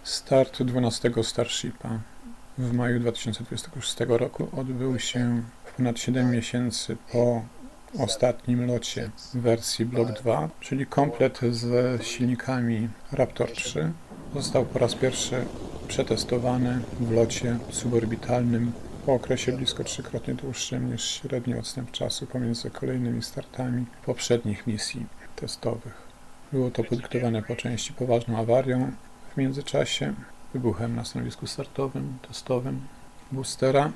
Start 12 Starshipa w maju 2026 roku odbył się ponad 7 miesięcy po ostatnim locie wersji Block 2, czyli komplet ze silnikami Raptor 3. Został po raz pierwszy przetestowany w locie suborbitalnym po okresie blisko trzykrotnie dłuższym niż średni odstęp czasu pomiędzy kolejnymi startami poprzednich misji testowych. Było to podyktowane po części poważną awarią, w międzyczasie wybuchem na stanowisku startowym, testowym boostera.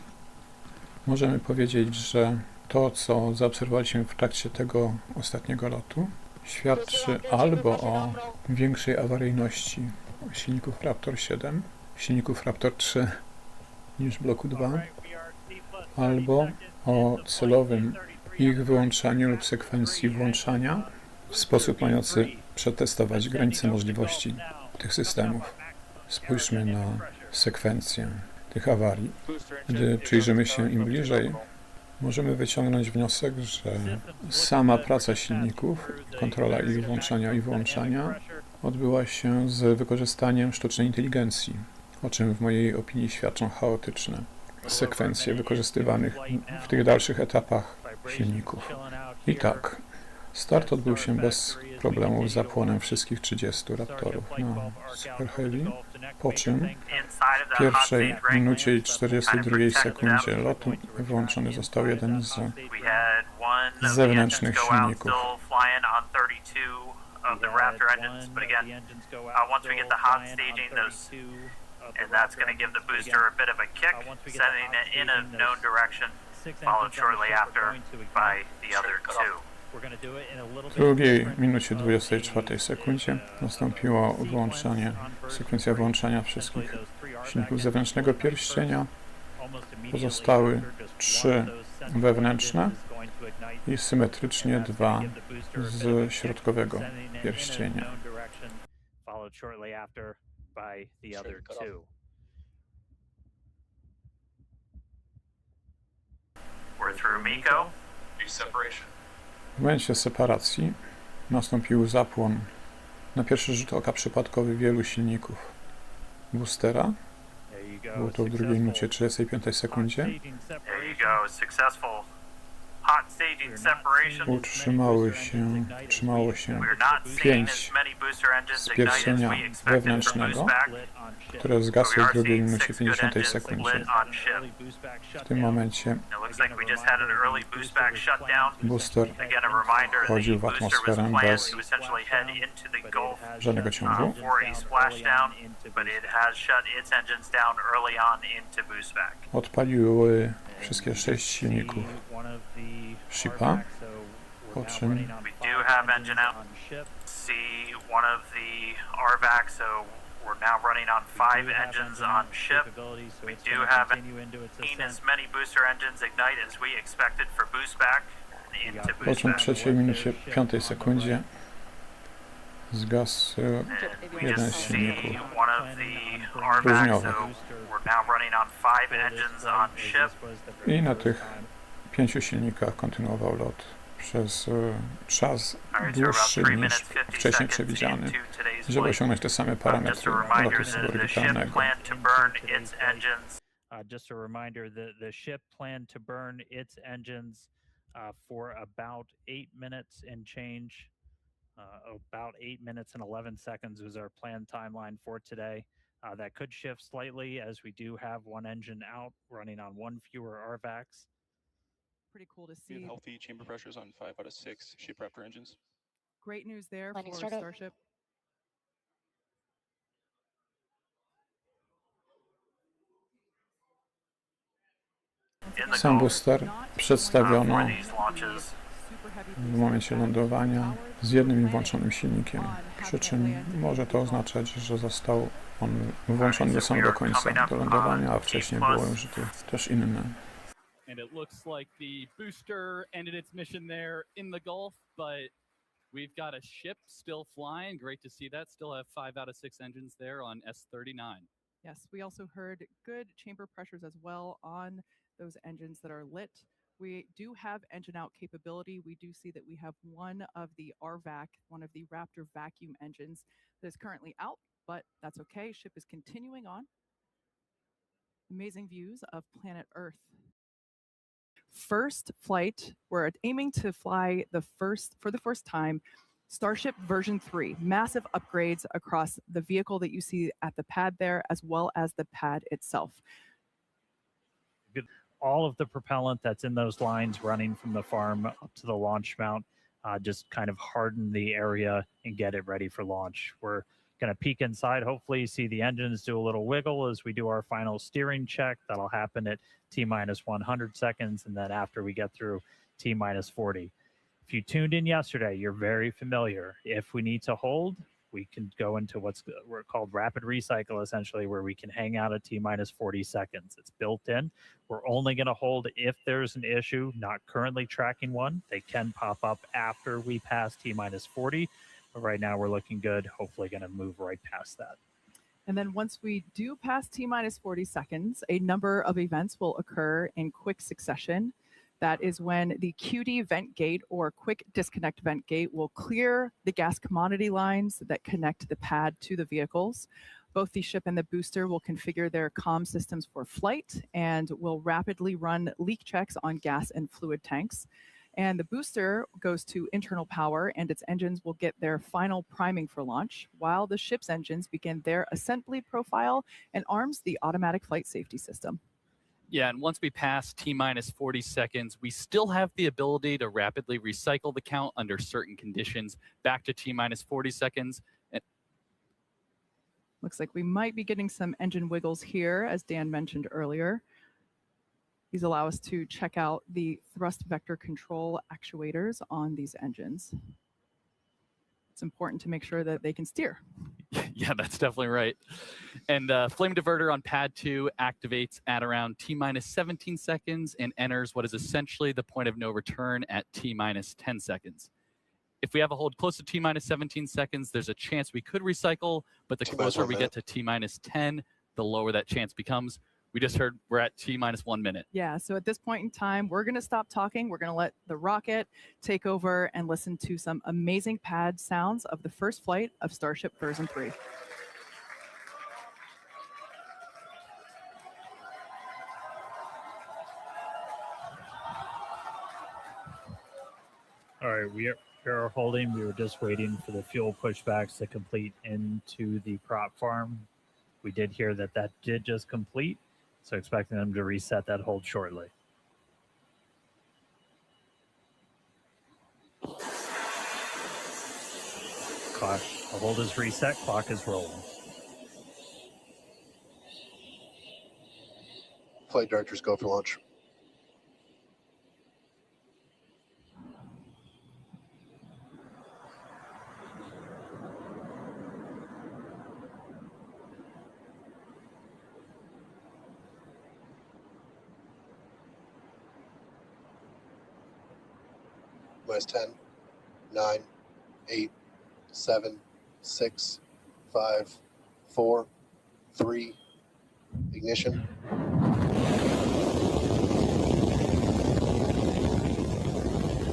Możemy powiedzieć, że to, co zaobserwowaliśmy w trakcie tego ostatniego lotu, świadczy albo o większej awaryjności silników Raptor 7, silników Raptor 3 niż bloku 2, albo o celowym ich wyłączaniu lub sekwencji włączania w sposób mający przetestować granice możliwości tych systemów. Spójrzmy na sekwencję tych awarii. Gdy przyjrzymy się im bliżej, możemy wyciągnąć wniosek, że sama praca silników, kontrola ich włączania i wyłączania odbyła się z wykorzystaniem sztucznej inteligencji, o czym w mojej opinii świadczą chaotyczne sekwencje wykorzystywanych w tych dalszych etapach silników. I tak, start odbył się bez problemów z zapłonem wszystkich 30 Raptorów na Super Heavy, po czym w pierwszej minucie i 42 sekundzie lotu wyłączony został jeden z zewnętrznych silników. And that's going to give the booster a bit of a kick, sending it in a known direction, followed shortly after by the other two. W drugiej minucie 24 sekundzie nastąpiło sekwencja włączania wszystkich silników zewnętrznego pierścienia. Pozostały 3 wewnętrzne i symetrycznie 2 z środkowego pierścienia. By the other two. We're through Miko. W momencie separacji nastąpił zapłon na pierwszy rzut oka przypadkowy wielu silników boostera. Było to w drugiej minucie 35 sekundzie. Utrzymało się 5 z pierścienia wewnętrznego, które zgasły w drugiej minucie 50 sekundzie. W tym momencie booster wchodził w atmosferę bez żadnego ciągu. Odpaliły wszystkie 6 silników Shipa, po czym we're now running on 5 engines on ship. We do have as many booster engines ignite as we expected for boost back into boost back. Po czym w trzeciej minucie 5 sekundzie zgasł jeden z silników próżniowych. I na tych 5 silnikach kontynuował lot przez czas dłuższy niż wcześniej przewidziany, żeby osiągnąć te same parametry lotu suborbitalnego. Just a reminder, the ship planned to burn its engines for about 8 minutes and change. About 8 minutes and 11 seconds was our planned timeline for today. That could shift slightly as we do have one engine out running on 1 fewer RVACs. Pretty cool to see. Healthy chamber pressures on 5 out of 6 ship Raptor engines. Great news there Landing for startup. Starship. Sam booster przedstawiono w momencie lądowania z jednym i włączonym silnikiem, przy czym może to oznaczać, że został on włączony do samego końca, do lądowania, a wcześniej było użyte też inne. And it looks like the booster ended its mission there in the Gulf, but we've got a ship still flying. Great to see that. Still have 5 out of 6 engines there on S39. Yes, we also heard good chamber pressures as well on those engines that are lit. We do have engine out capability. We do see that we have one of the RVAC, one of the Raptor vacuum engines that is currently out, but that's okay. Ship is continuing on. Amazing views of planet Earth. First flight, we're aiming to fly for the first time, Starship version 3, massive upgrades across the vehicle that you see at the pad there, as well as the pad itself. All of the propellant that's in those lines running from the farm up to the launch mount, just kind of harden the area and get it ready for launch. We're going to peek inside, hopefully see the engines do a little wiggle as we do our final steering check. That'll happen at T-minus 100 seconds, and then after we get through T-minus 40. If you tuned in yesterday, you're very familiar. If we need to hold, we can go into what's called rapid recycle, essentially, where we can hang out at T-minus 40 seconds. It's built in. We're only going to hold if there's an issue, not currently tracking one. They can pop up after we pass T-minus 40, but right now we're looking good. Hopefully going to move right past that. And then once we do pass T-minus 40 seconds, a number of events will occur in quick succession. That is when the QD vent gate or quick disconnect vent gate will clear the gas commodity lines that connect the pad to the vehicles. Both the ship and the booster will configure their comm systems for flight and will rapidly run leak checks on gas and fluid tanks. And the booster goes to internal power and its engines will get their final priming for launch, while the ship's engines begin their assembly profile and arms the automatic flight safety system. Yeah, and once we pass T-minus 40 seconds, we still have the ability to rapidly recycle the count under certain conditions back to T-minus 40 seconds. Looks like we might be getting some engine wiggles here, as Dan mentioned earlier. These allow us to check out the thrust vector control actuators on these engines. It's important to make sure that they can steer. Yeah, that's definitely right. And flame diverter on pad 2 activates at around T-minus 17 seconds and enters what is essentially the point of no return at T-minus 10 seconds. If we have a hold close to T-minus 17 seconds, there's a chance we could recycle, but the closer we get to T-minus 10, the lower that chance becomes. We just heard we're at T-minus 1 minute. Yeah, so at this point in time, we're going to stop talking. We're going to let the rocket take over and listen to some amazing pad sounds of the first flight of Starship version 3. All right, we are holding. We were just waiting for the fuel pushbacks to complete into the prop farm. We did hear that did just complete, so expecting them to reset that hold shortly. Clock, the hold is reset, clock is rolling. Flight directors go for launch. Minus 10, 9, 8, 7, 6, 5, 4, 3, ignition.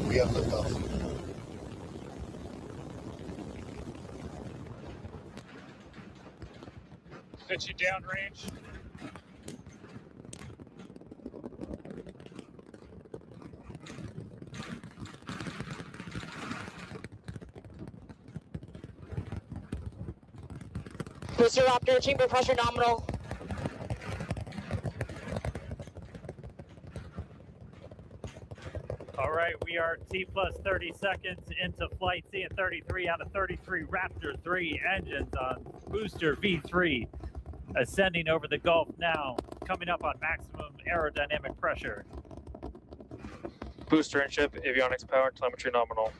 We have liftoff. Pitch you downrange. Booster Raptor, chamber pressure nominal. All right, we are T plus 30 seconds into flight, seeing 33 out of 33 Raptor 3 engines on booster V3, ascending over the Gulf now, coming up on maximum aerodynamic pressure. Booster and ship, avionics power, telemetry nominal.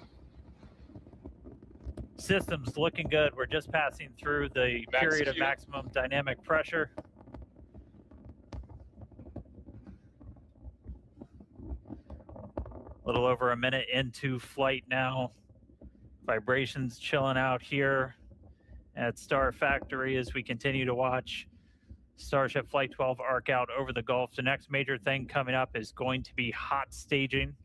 Systems looking good. We're just passing through the period of maximum dynamic pressure. A little over a minute into flight now. Vibrations chilling out here at Star Factory as we continue to watch Starship Flight 12 arc out over the Gulf. The next major thing coming up is going to be hot staging.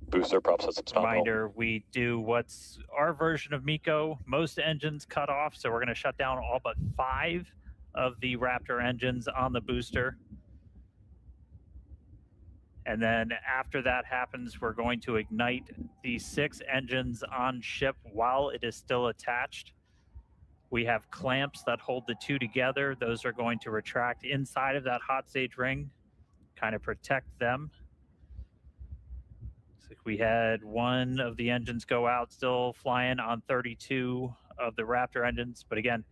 Booster prop systems nominal. Reminder, we do what's our version of MECO. Most engines cut off, so we're going to shut down all but 5 of the Raptor engines on the booster. And then after that happens, we're going to ignite the 6 engines on ship while it is still attached. We have clamps that hold the 2 together. Those are going to retract inside of that hot stage ring, kind of protect them. Looks like we had one of the engines go out, still flying on 32 of the Raptor engines. But again,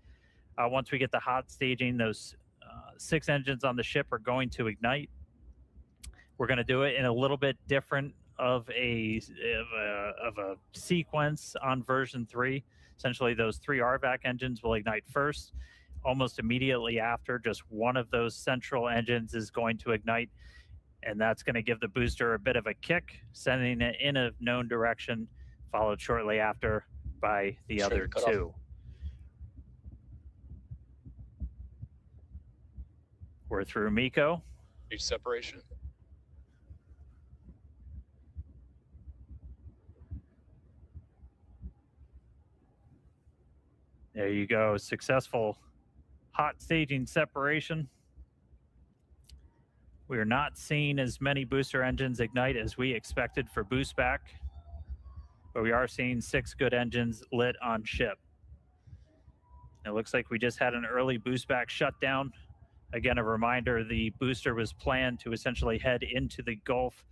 once we get the hot staging, those 6 engines on the ship are going to ignite. We're going to do it in a little bit different of a sequence on version 3. Essentially, those 3 RVAC engines will ignite first. Almost immediately after, just one of those central engines is going to ignite, and that's going to give the booster a bit of a kick, sending it in a known direction, followed shortly after by the other 2. We're through MECO. Each separation. There you go. Successful hot staging separation. We are not seeing as many booster engines ignite as we expected for boost back, but we are seeing 6 good engines lit on ship. It looks like we just had an early boost back shutdown. Again, a reminder, the booster was planned to essentially head into the Gulf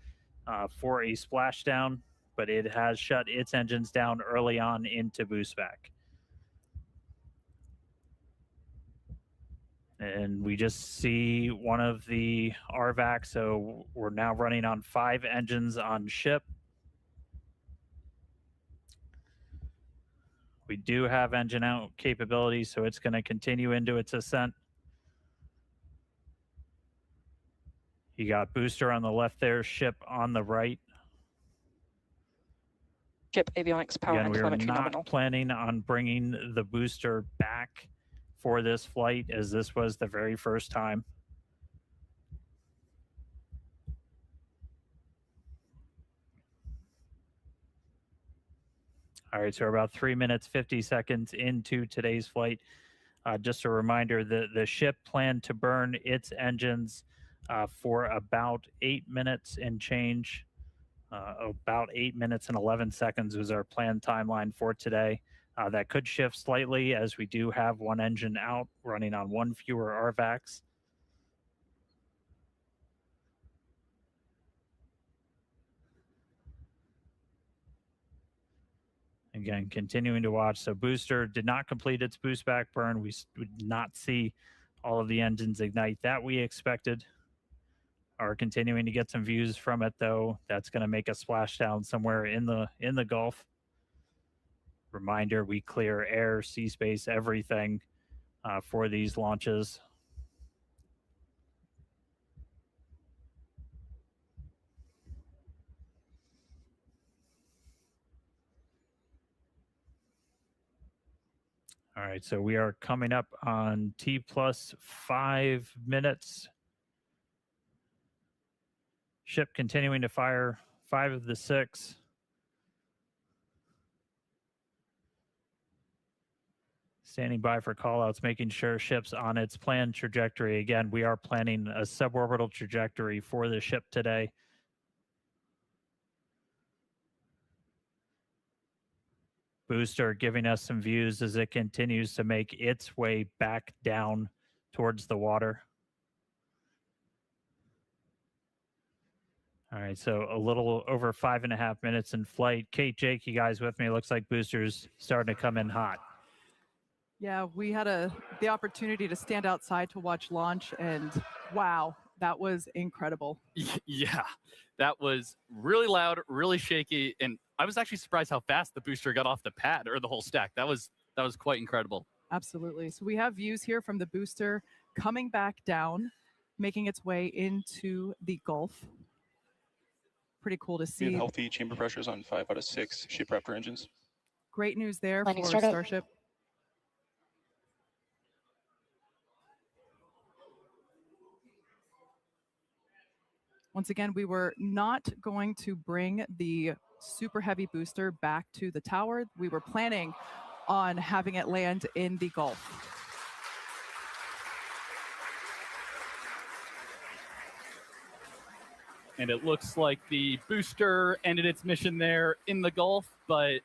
for a splashdown, but it has shut its engines down early on into boost back. And we just see one of the RVAC, so we're now running on 5 engines on ship. We do have engine out capability, so it's going to continue into its ascent. You got booster on the left there, ship on the right. Ship avionics power Again, and we are telemetry not nominal. planning on bringing the booster back for this flight, as this was the very first time. All right, so we're about 3 minutes, 50 seconds into today's flight. Just a reminder that the ship planned to burn its engines for about 8 minutes and change. About 8 minutes and 11 seconds was our planned timeline for today. That could shift slightly as we do have 1 engine out, running on 1 fewer RVACs. Again, continuing to watch. So booster did not complete its boost back burn. We would not see all of the engines ignite that we expected. Are continuing to get some views from it, though. That's going to make a splashdown somewhere in the Gulf. Reminder, we clear air, sea space, everything for these launches. All right, so we are coming up on T plus 5 minutes. Ship continuing to fire 5 of the 6. Standing by for callouts, making sure ship's on its planned trajectory. Again, we are planning a suborbital trajectory for the ship today. Booster giving us some views as it continues to make its way back down towards the water. All right, so a little over 5.5 minutes in flight. Kate, Jake, you guys with me? Looks like booster's starting to come in hot. Yeah, we had the opportunity to stand outside to watch launch, and wow, that was incredible. Yeah, that was really loud, really shaky, and I was actually surprised how fast the booster got off the pad or the whole stack. That was quite incredible. Absolutely. So we have views here from the booster coming back down, making its way into the Gulf. Pretty cool to We see. have healthy chamber pressures on 5 out of 6 ship Raptor engines. Great news there Landing for startup. Starship. Once again, we were not going to bring the super heavy booster back to the tower. We were planning on having it land in the Gulf. And it looks like the booster ended its mission there in the Gulf, but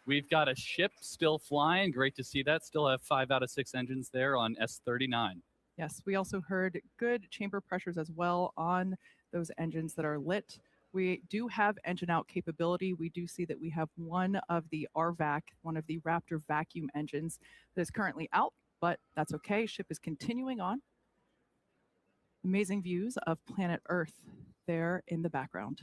we've got a ship still flying. Great to see that. Still have 5 out of 6 engines there on S39. Yes, we also heard good chamber pressures as well on those engines that are lit. We do have engine out capability. We do see that we have one of the RVAC, one of the Raptor vacuum engines that is currently out, but that's okay. Ship is continuing on. Amazing views of planet Earth there in the background.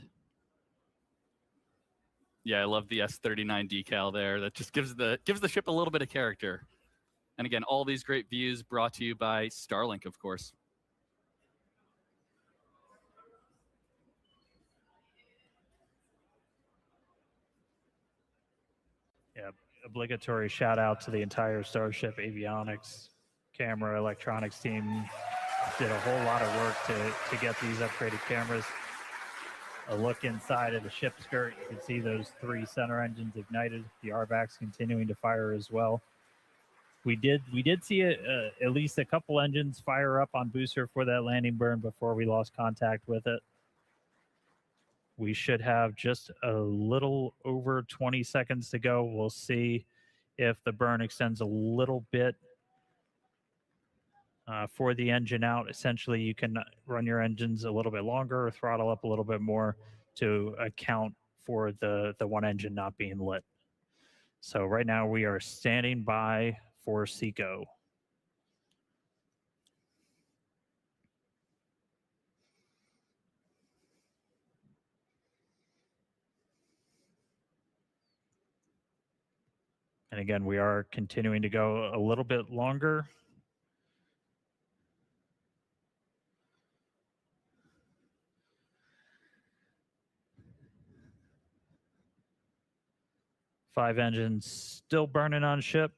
Yeah, I love the S39 decal there. That just gives the ship a little bit of character. And again, all these great views brought to you by Starlink, of course. Yeah, obligatory shout out to the entire Starship avionics, camera, electronics team. Did a whole lot of work to get these upgraded cameras. A look inside of the ship skirt, you can see those 3 center engines ignited. The RVAC's continuing to fire as well. We did see at least a couple engines fire up on booster for that landing burn before we lost contact with it. We should have just a little over 20 seconds to go. We'll see if the burn extends a little bit for the engine out. Essentially, you can run your engines a little bit longer or throttle up a little bit more to account for the one engine not being lit. So right now we are standing by for SECO. And again, we are continuing to go a little bit longer. Five engines still burning on ship.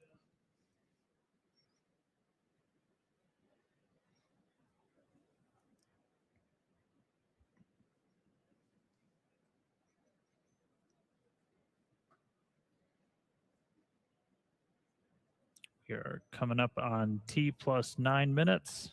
We are coming up on T plus 9 minutes.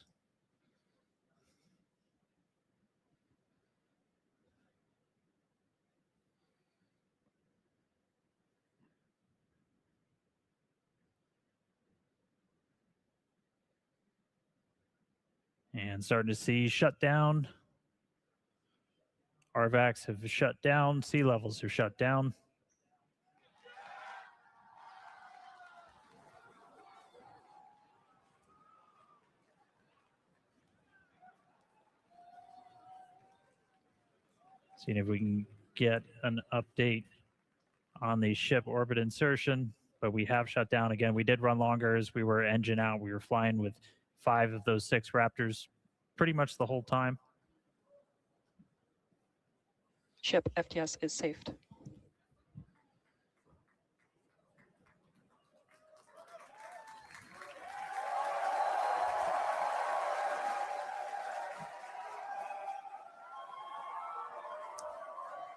And starting to see shutdown. RVACs have shut down. Sea levels are shut down. Seeing if we can get an update on the ship orbit insertion, but we have shut down again. We did run longer as we were engine out. We were flying with 5 of those 6 Raptors pretty much the whole time. Ship FTS is saved.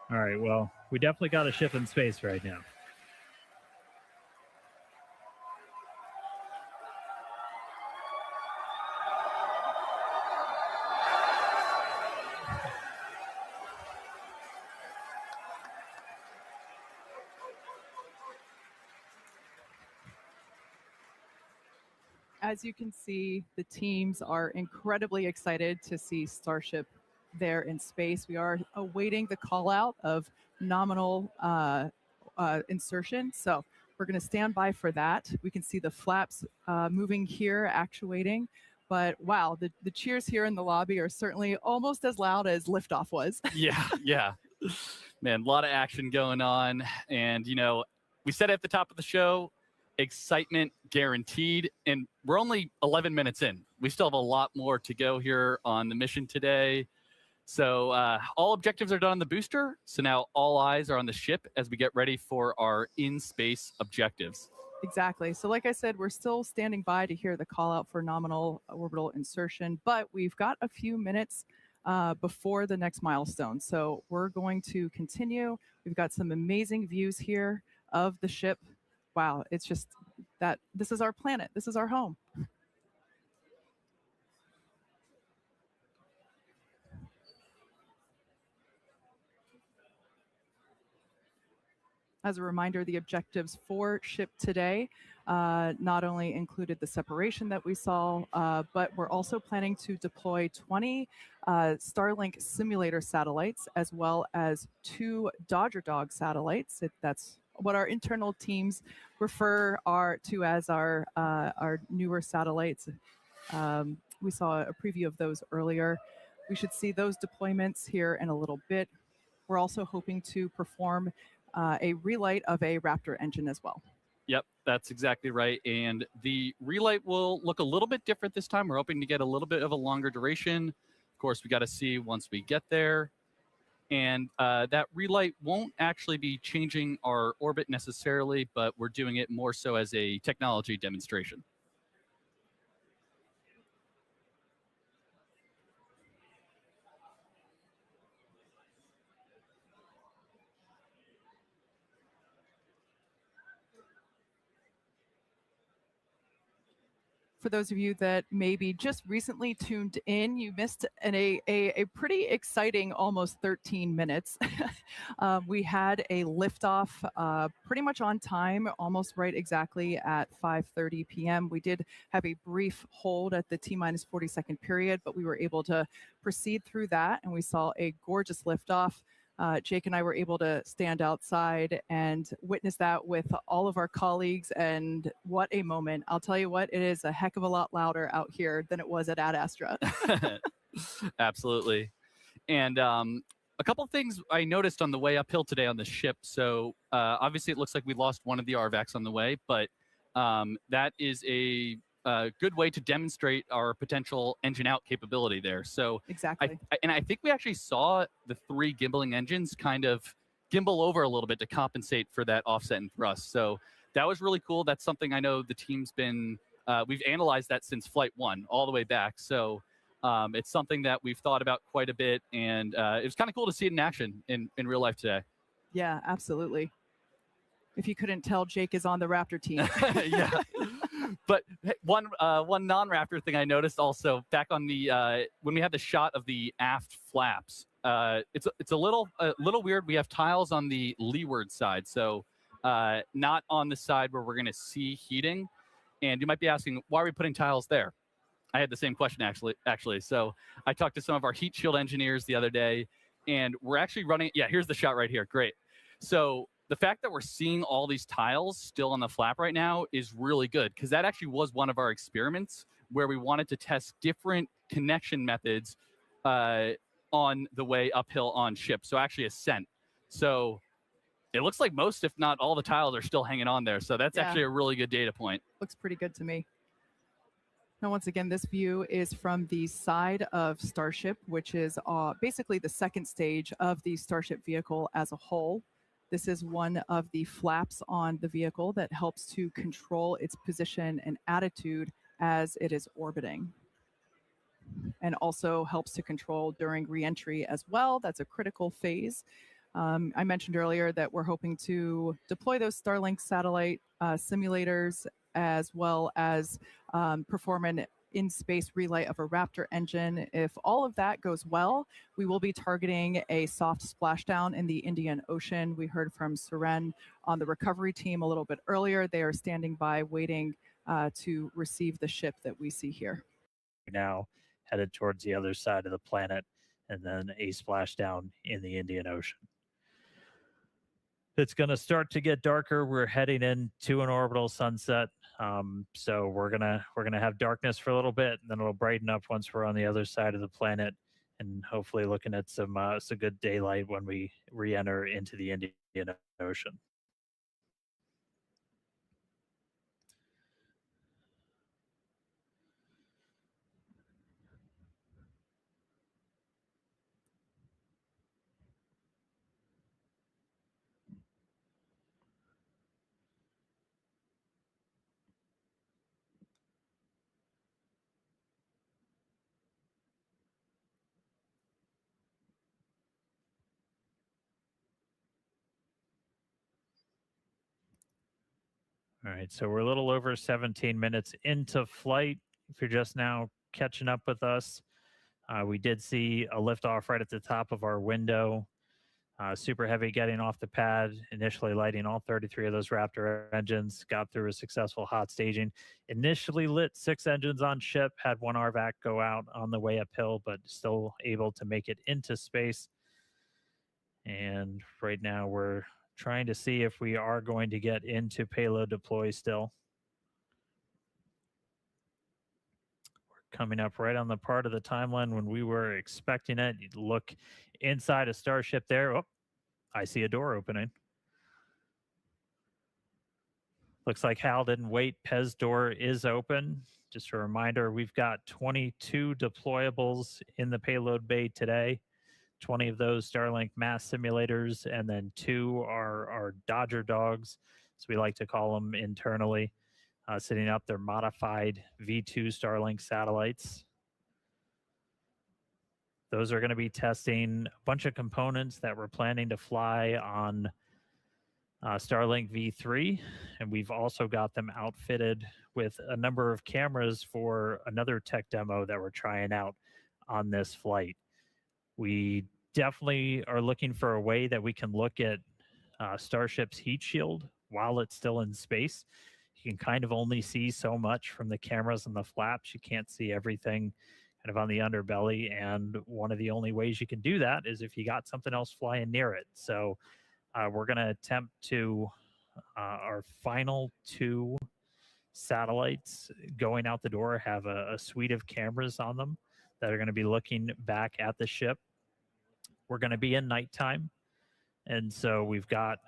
All right, well, we definitely got a ship in space right now. As you can see, the teams are incredibly excited to see Starship there in space. We are awaiting the call out of nominal insertion. So we're going to stand by for that. We can see the flaps moving here, actuating. But wow, the cheers here in the lobby are certainly almost as loud as liftoff was. Yeah. Man, a lot of action going on. And, you know, we said at the top of the show, excitement guaranteed. And we're only 11 minutes in. We still have a lot more to go here on the mission today. So all objectives are done on the booster. So now all eyes are on the ship as we get ready for our in-space objectives. Exactly. So like I said, we're still standing by to hear the call out for nominal orbital insertion, but we've got a few minutes before the next milestone. So we're going to continue. We've got some amazing views here of the ship. Wow, it's just that this is our planet. This is our home. As a reminder, the objectives for SHIP today not only included the separation that we saw, but we're also planning to deploy 20 Starlink simulator satellites, as well as 2 Dodger Dog satellites. That's what our internal teams refer to as our newer satellites. We saw a preview of those earlier. We should see those deployments here in a little bit. We're also hoping to perform a relight of a Raptor engine as well. Yep, that's exactly right. And the relight will look a little bit different this time. We're hoping to get a little bit of a longer duration. Of course, we got to see once we get there. And that relight won't actually be changing our orbit necessarily, but we're doing it more so as a technology demonstration. For those of you that maybe just recently tuned in, you missed a pretty exciting almost 13 minutes. We had a liftoff pretty much on time, almost right exactly at 5:30 p.m. We did have a brief hold at the T-minus 40-second period, but we were able to proceed through that, and we saw a gorgeous liftoff. Jake and I were able to stand outside and witness that with all of our colleagues, and what a moment. I'll tell you what, it is a heck of a lot louder out here than it was at Ad Astra. Absolutely. And a couple of things I noticed on the way uphill today on the ship. So obviously it looks like we lost one of the RVACs on the way, but that is a good way to demonstrate our potential engine out capability there. So exactly. I think we actually saw the 3 gimbaling engines kind of gimbal over a little bit to compensate for that offset and thrust. So that was really cool. That's something I know the team's been, we've analyzed that since Flight 1 all the way back. So it's something that we've thought about quite a bit, and it was kind of cool to see it in action in real life today. Yeah, absolutely. If you couldn't tell, Jake is on the Raptor team. Yeah. But one non-Raptor thing I noticed also back on the when we had the shot of the aft flaps, it's a little weird. We have tiles on the leeward side, so not on the side where we're going to see heating. And you might be asking, why are we putting tiles there? I had the same question actually. So I talked to some of our heat shield engineers the other day, and we're actually running. Yeah, here's the shot right here. Great. So the fact that we're seeing all these tiles still on the flap right now is really good, because that actually was one of our experiments where we wanted to test different connection methods on the way uphill on ship. So actually ascent. So it looks like most, if not all, the tiles are still hanging on there. So that's actually a really good data point. Looks pretty good to me. Now, once again, this view is from the side of Starship, which is basically the second stage of the Starship vehicle as a whole. This is one of the flaps on the vehicle that helps to control its position and attitude as it is orbiting, and also helps to control during reentry as well. That's a critical phase. I mentioned earlier that we're hoping to deploy those Starlink satellite simulators, as well as perform an in-space relight of a Raptor engine. If all of that goes well, we will be targeting a soft splashdown in the Indian Ocean. We heard from Suren on the recovery team a little bit earlier. They are standing by waiting to receive the ship that we see here. Now headed towards the other side of the planet, and then a splashdown in the Indian Ocean. It's going to start to get darker. We're heading into an orbital sunset. So we're gonna have darkness for a little bit, and then it'll brighten up once we're on the other side of the planet, and hopefully looking at some good daylight when we re-enter into the Indian Ocean. All right, so we're a little over 17 minutes into flight. If you're just now catching up with us, we did see a liftoff right at the top of our window. Super Heavy getting off the pad, initially lighting all 33 of those Raptor engines, got through a successful hot staging. Initially lit 6 engines on ship, had one RVAC go out on the way uphill, but still able to make it into space. And right now we're trying to see if we are going to get into payload deploy still. We're coming up right on the part of the timeline when we were expecting it. You'd look inside a Starship there. Oh, I see a door opening. Looks like Hal didn't wait. Pez door is open. Just a reminder, we've got 22 deployables in the payload bay today. 20 of those Starlink mass simulators, and then 2 are Dodger dogs, as we like to call them internally, sitting up their modified V2 Starlink satellites. Those are going to be testing a bunch of components that we're planning to fly on Starlink V3, and we've also got them outfitted with a number of cameras for another tech demo that we're trying out on this flight. We definitely are looking for a way that we can look at Starship's heat shield while it's still in space. You can kind of only see so much from the cameras and the flaps. You can't see everything kind of on the underbelly, and one of the only ways you can do that is if you got something else flying near it. So we're going to attempt to our final 2 satellites going out the door have a suite of cameras on them that are going to be looking back at the ship. We're going to be in nighttime, and so we've got,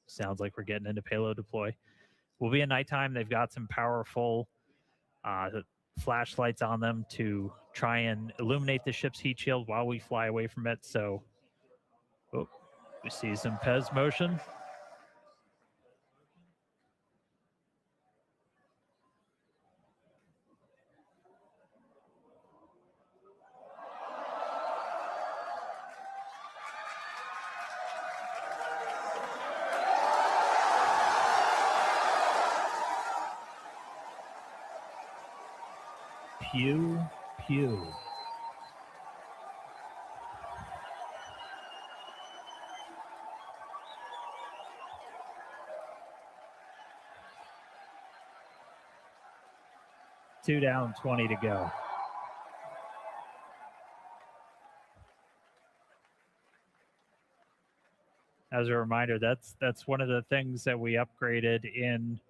sounds like we're getting into payload deploy. We'll be in nighttime. They've got some powerful flashlights on them to try and illuminate the ship's heat shield while we fly away from it. So we see some Pez motion. Pew, pew. Two down, 20 to go. As a reminder, that's one of the things that we upgraded in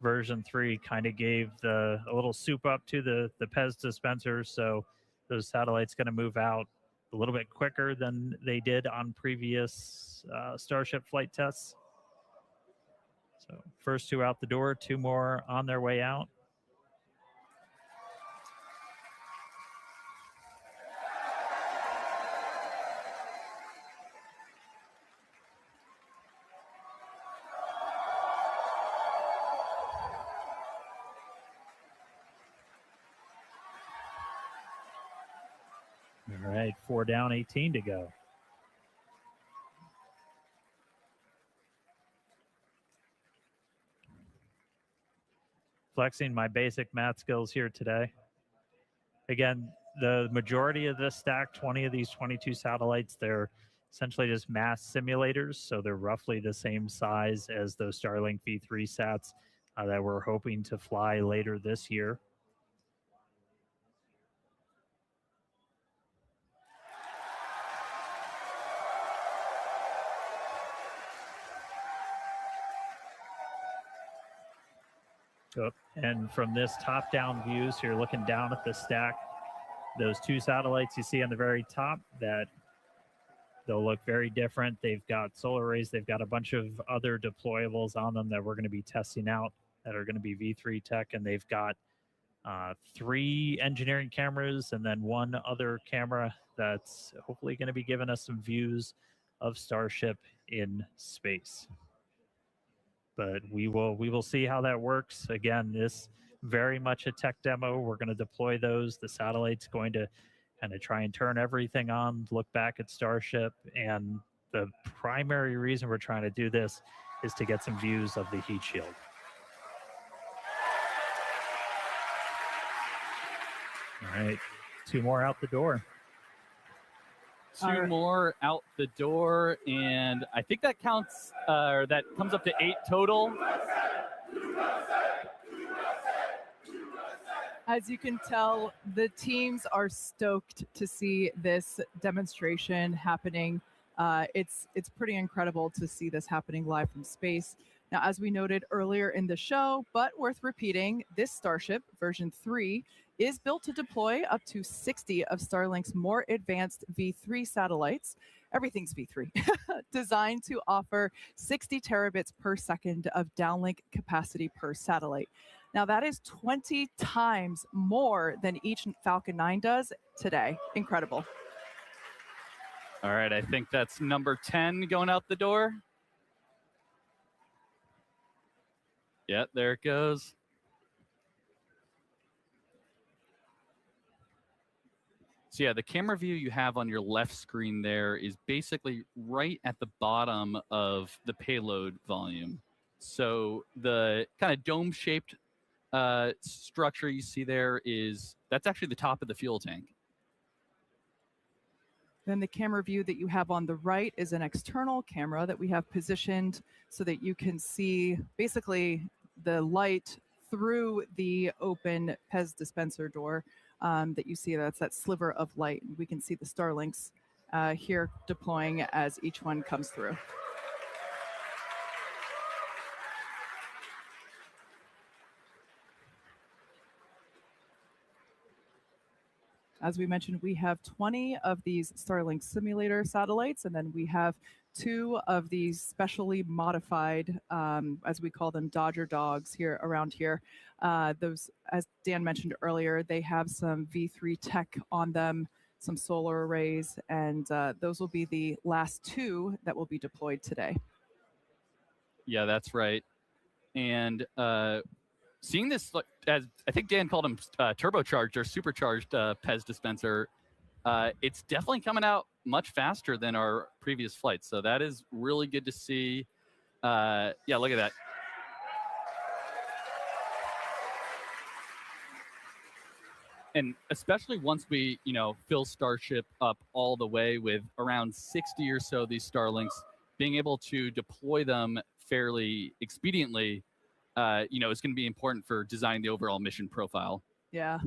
version 3, kind of gave a little soup up to the Pez dispenser, so those satellites going to move out a little bit quicker than they did on previous Starship flight tests. So first 2 out the door, 2 more on their way out. All right, 4 down, 18 to go. Flexing my basic math skills here today. Again, the majority of this stack, 20 of these 22 satellites, they're essentially just mass simulators, so they're roughly the same size as those Starlink V3 sats that we're hoping to fly later this year. And from this top-down view, so you're looking down at the stack, those 2 satellites you see on the very top, that they'll look very different. They've got solar arrays. They've got a bunch of other deployables on them that we're going to be testing out that are going to be V3 tech, and they've got 3 engineering cameras and then 1 other camera that's hopefully going to be giving us some views of Starship in space. But we will see how that works. Again, this very much a tech demo. We're going to deploy those. The satellite's going to kind of try and turn everything on, look back at Starship. And the primary reason we're trying to do this is to get some views of the heat shield. All right, 2 more out the door. Two more out the door, and I think that counts, or that comes up to 8 total. As you can tell, the teams are stoked to see this demonstration happening. It's pretty incredible to see this happening live from space. Now, as we noted earlier in the show, but worth repeating, this Starship version 3 is built to deploy up to 60 of Starlink's more advanced V3 satellites. Everything's V3, designed to offer 60 terabits per second of downlink capacity per satellite. Now, that is 20 times more than each Falcon 9 does today. Incredible. All right, I think that's number 10 going out the door. Yeah, there it goes. So yeah, the camera view you have on your left screen there is basically right at the bottom of the payload volume. So the kind of dome-shaped structure you see there that's actually the top of the fuel tank. Then the camera view that you have on the right is an external camera that we have positioned so that you can see basically the light through the open Pez dispenser door that you see. That's that sliver of light. We can see the Starlinks here deploying as each one comes through. As we mentioned, we have 20 of these Starlink simulator satellites, and then we have 2 of these specially modified, as we call them, Dodger dogs here around here. Those, as Dan mentioned earlier, they have some V3 tech on them, some solar arrays, and those will be the last 2 that will be deployed today. Yeah, that's right. And seeing this, as I think Dan called them, turbocharged or supercharged Pez dispenser, it's definitely coming out much faster than our previous flights. So that is really good to see. Yeah, look at that. And especially once we, fill Starship up all the way with around 60 or so of these Starlinks, being able to deploy them fairly expediently, is going to be important for designing the overall mission profile. Yeah.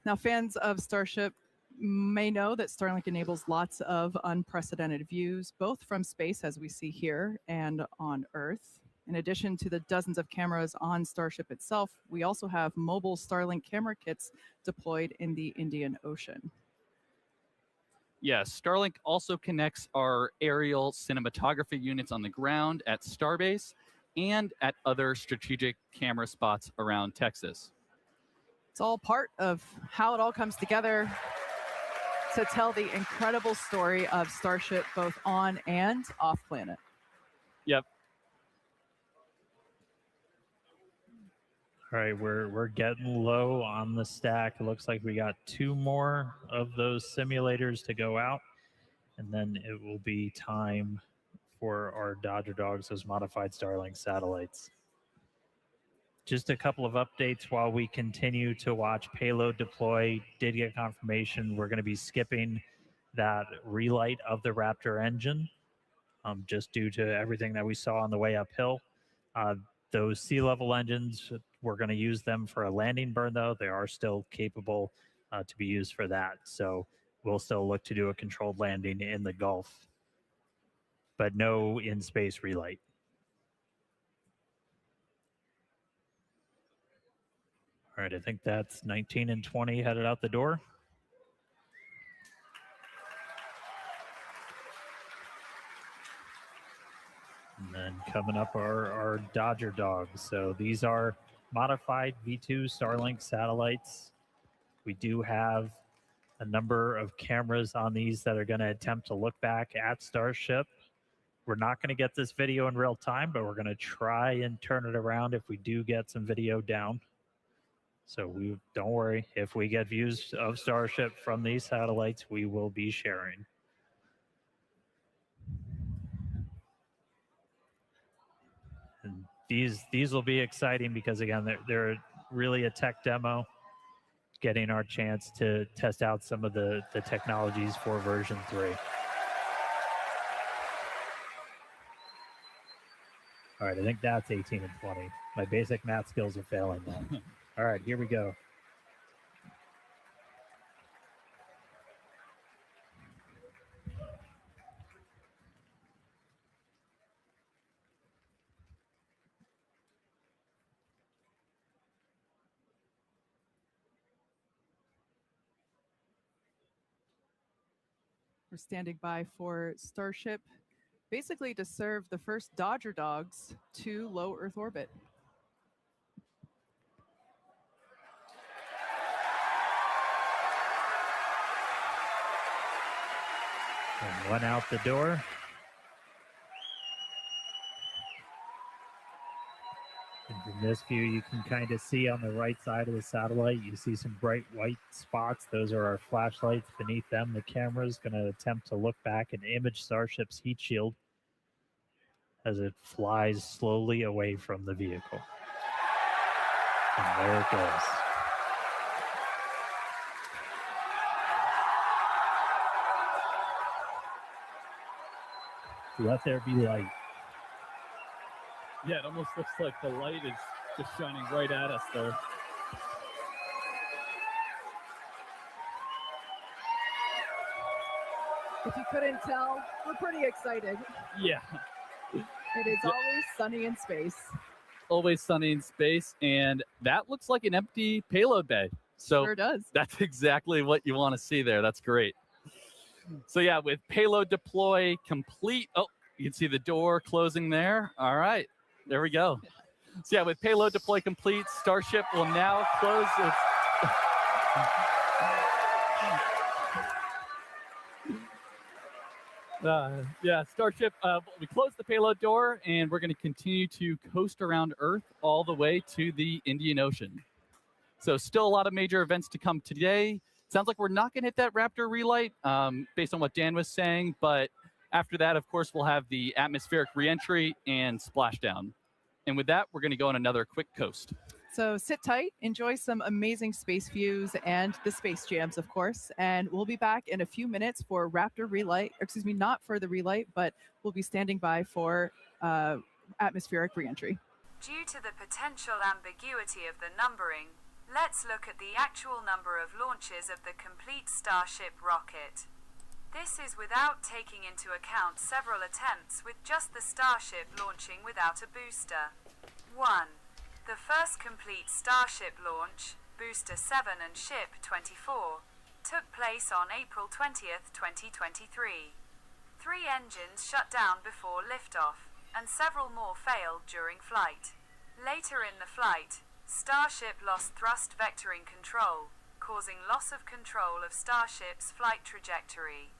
Now, fans of Starship may know that Starlink enables lots of unprecedented views, both from space, as we see here, and on Earth. In addition to the dozens of cameras on Starship itself, we also have mobile Starlink camera kits deployed in the Indian Ocean. Yes, Starlink also connects our aerial cinematography units on the ground at Starbase and at other strategic camera spots around Texas. It's all part of how it all comes together to tell the incredible story of Starship both on and off planet. Yep. All right, we're getting low on the stack. It looks like we got 2 more of those simulators to go out, and then it will be time for our Dodger Dogs, those modified Starlink satellites. Just a couple of updates while we continue to watch payload deploy. Did get confirmation we're going to be skipping that relight of the Raptor engine, just due to everything that we saw on the way uphill. Those sea level engines, we're going to use them for a landing burn, though. They are still capable to be used for that. So we'll still look to do a controlled landing in the Gulf, but no in-space relight. All right, I think that's 19 and 20 headed out the door. And then coming up are our Dodger Dogs. So these are modified V2 Starlink satellites. We do have a number of cameras on these that are going to attempt to look back at Starship. We're not going to get this video in real time, but we're going to try and turn it around if we do get some video down. So don't worry, if we get views of Starship from these satellites, we will be sharing. And these will be exciting because, again, they're really a tech demo. getting our chance to test out some of the technologies for version 3. All right, I think that's 18 and 20. My basic math skills are failing now. All right, here we go. We're standing by for Starship, basically to serve the first Dodger dogs to low Earth orbit. And one out the door. And from this view, you can kind of see on the right side of the satellite, you see some bright white spots. Those are our flashlights. Beneath them, the camera is going to attempt to look back and image Starship's heat shield as it flies slowly away from the vehicle. And there it goes. Let there be light. Yeah, it almost looks like the light is just shining right at us there. If you couldn't tell, we're pretty excited. Yeah. It is always sunny in space. Always sunny in space, and that looks like an empty payload bay. So Sure does. that's exactly what you want to see there. That's great. So yeah, with payload deploy complete. Oh, you can see the door closing there. All right, there we go. So yeah, with payload deploy complete, Starship will now close its... Starship, we closed the payload door, and we're going to continue to coast around Earth all the way to the Indian Ocean. So still a lot of major events to come today. Sounds like we're not going to hit that Raptor relight based on what Dan was saying, but after that, of course, we'll have the atmospheric reentry and splashdown. And with that, we're going to go on another quick coast. So sit tight, enjoy some amazing space views and the space jams, of course. And we'll be back in a few minutes for Raptor relight. Excuse me, not for the relight, but we'll be standing by for atmospheric reentry. Due to the potential ambiguity of the numbering, let's look at the actual number of launches of the complete Starship rocket. This is without taking into account several attempts with just the Starship launching without a booster. 1. The first complete Starship launch, Booster 7 and Ship 24, took place on April 20th, 2023. 3 engines shut down before liftoff, and several more failed during flight. Later in the flight, Starship lost thrust vectoring control, causing loss of control of Starship's flight trajectory.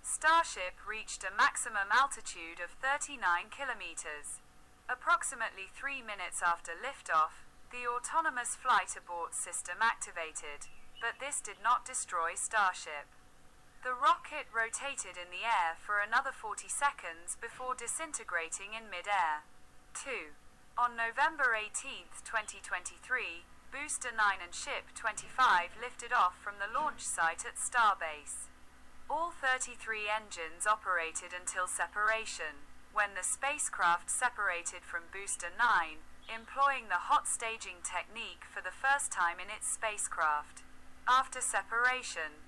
Starship reached a maximum altitude of 39 kilometers. Approximately 3 minutes after liftoff, the autonomous flight abort system activated, but this did not destroy Starship. The rocket rotated in the air for another 40 seconds before disintegrating in mid-air. 2. On November 18, 2023, Booster 9 and Ship 25 lifted off from the launch site at Starbase. All 33 engines operated until separation, when the spacecraft separated from Booster 9, employing the hot staging technique for the first time in its spacecraft. After separation,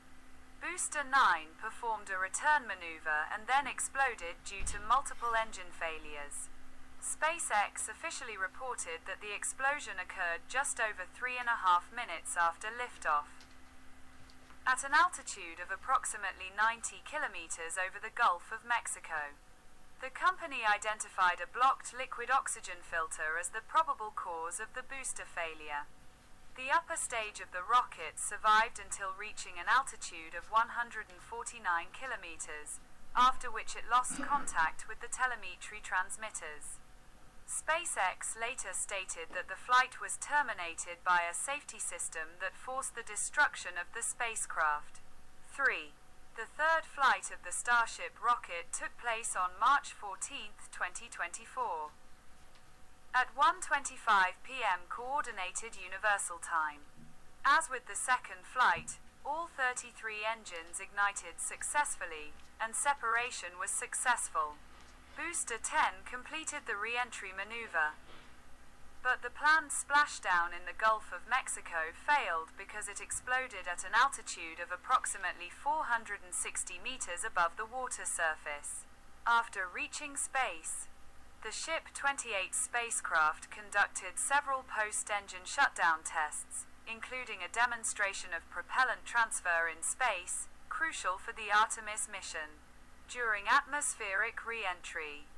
Booster 9 performed a return maneuver and then exploded due to multiple engine failures. SpaceX officially reported that the explosion occurred just over 3.5 minutes after liftoff. At an altitude of approximately 90 kilometers over the Gulf of Mexico. The company identified a blocked liquid oxygen filter as the probable cause of the booster failure. The upper stage of the rocket survived until reaching an altitude of 149 kilometers, after which it lost contact with the telemetry transmitters. SpaceX later stated that the flight was terminated by a safety system that forced the destruction of the spacecraft. 3. The third flight of the Starship rocket took place on March 14, 2024. At 1:25 p.m. Coordinated Universal Time. As with the second flight, all 33 engines ignited successfully, and separation was successful. Booster 10 completed the re-entry maneuver, but the planned splashdown in the Gulf of Mexico failed because it exploded at an altitude of approximately 460 meters above the water surface. After reaching space, the Ship 28 spacecraft conducted several post-engine shutdown tests, including a demonstration of propellant transfer in space, crucial for the Artemis mission. During atmospheric re-entry,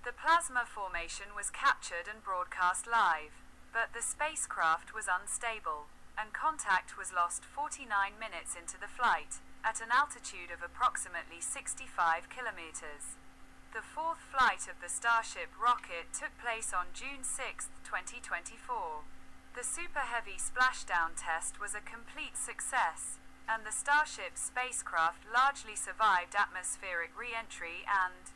the plasma formation was captured and broadcast live, but the spacecraft was unstable, and contact was lost 49 minutes into the flight, at an altitude of approximately 65 kilometers. The fourth flight of the Starship rocket took place on June 6, 2024. The Super Heavy splashdown test was a complete success, and the Starship spacecraft largely survived atmospheric re-entry and,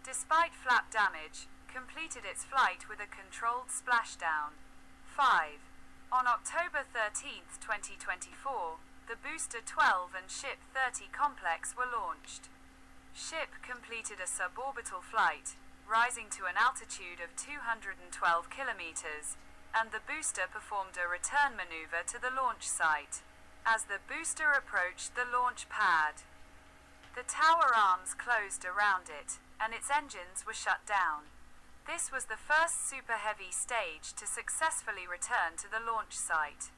despite flap damage, completed its flight with a controlled splashdown. 5. On October 13, 2024, the Booster 12 and Ship 30 complex were launched. Ship completed a suborbital flight, rising to an altitude of 212 kilometers, and the booster performed a return maneuver to the launch site. As the booster approached the launch pad, the tower arms closed around it, and its engines were shut down. This was the first Super Heavy stage to successfully return to the launch site.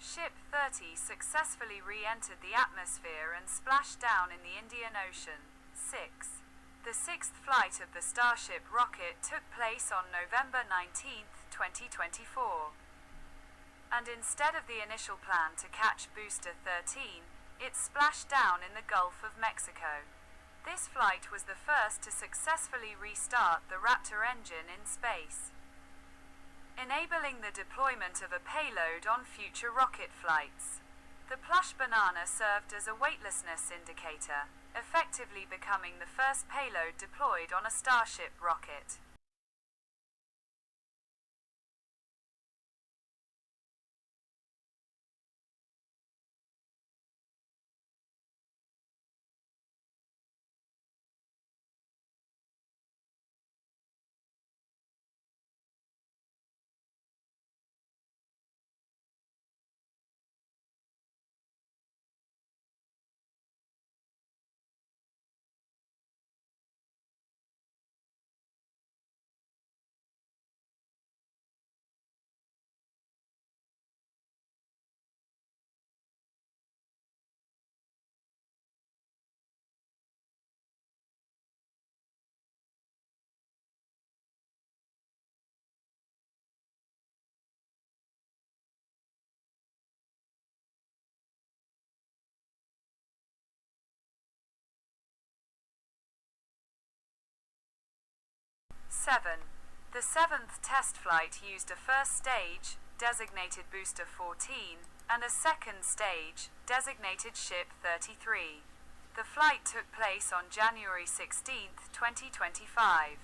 Ship 30 successfully re-entered the atmosphere and splashed down in the Indian Ocean. 6. The sixth flight of the Starship rocket took place on November 19, 2024. And instead of the initial plan to catch Booster 13, it splashed down in the Gulf of Mexico. This flight was the first to successfully restart the Raptor engine in space, enabling the deployment of a payload on future rocket flights. The plush banana served as a weightlessness indicator, effectively becoming the first payload deployed on a Starship rocket. The seventh test flight used a first stage, designated Booster 14, and a second stage, designated Ship 33. The flight took place on January 16, 2025.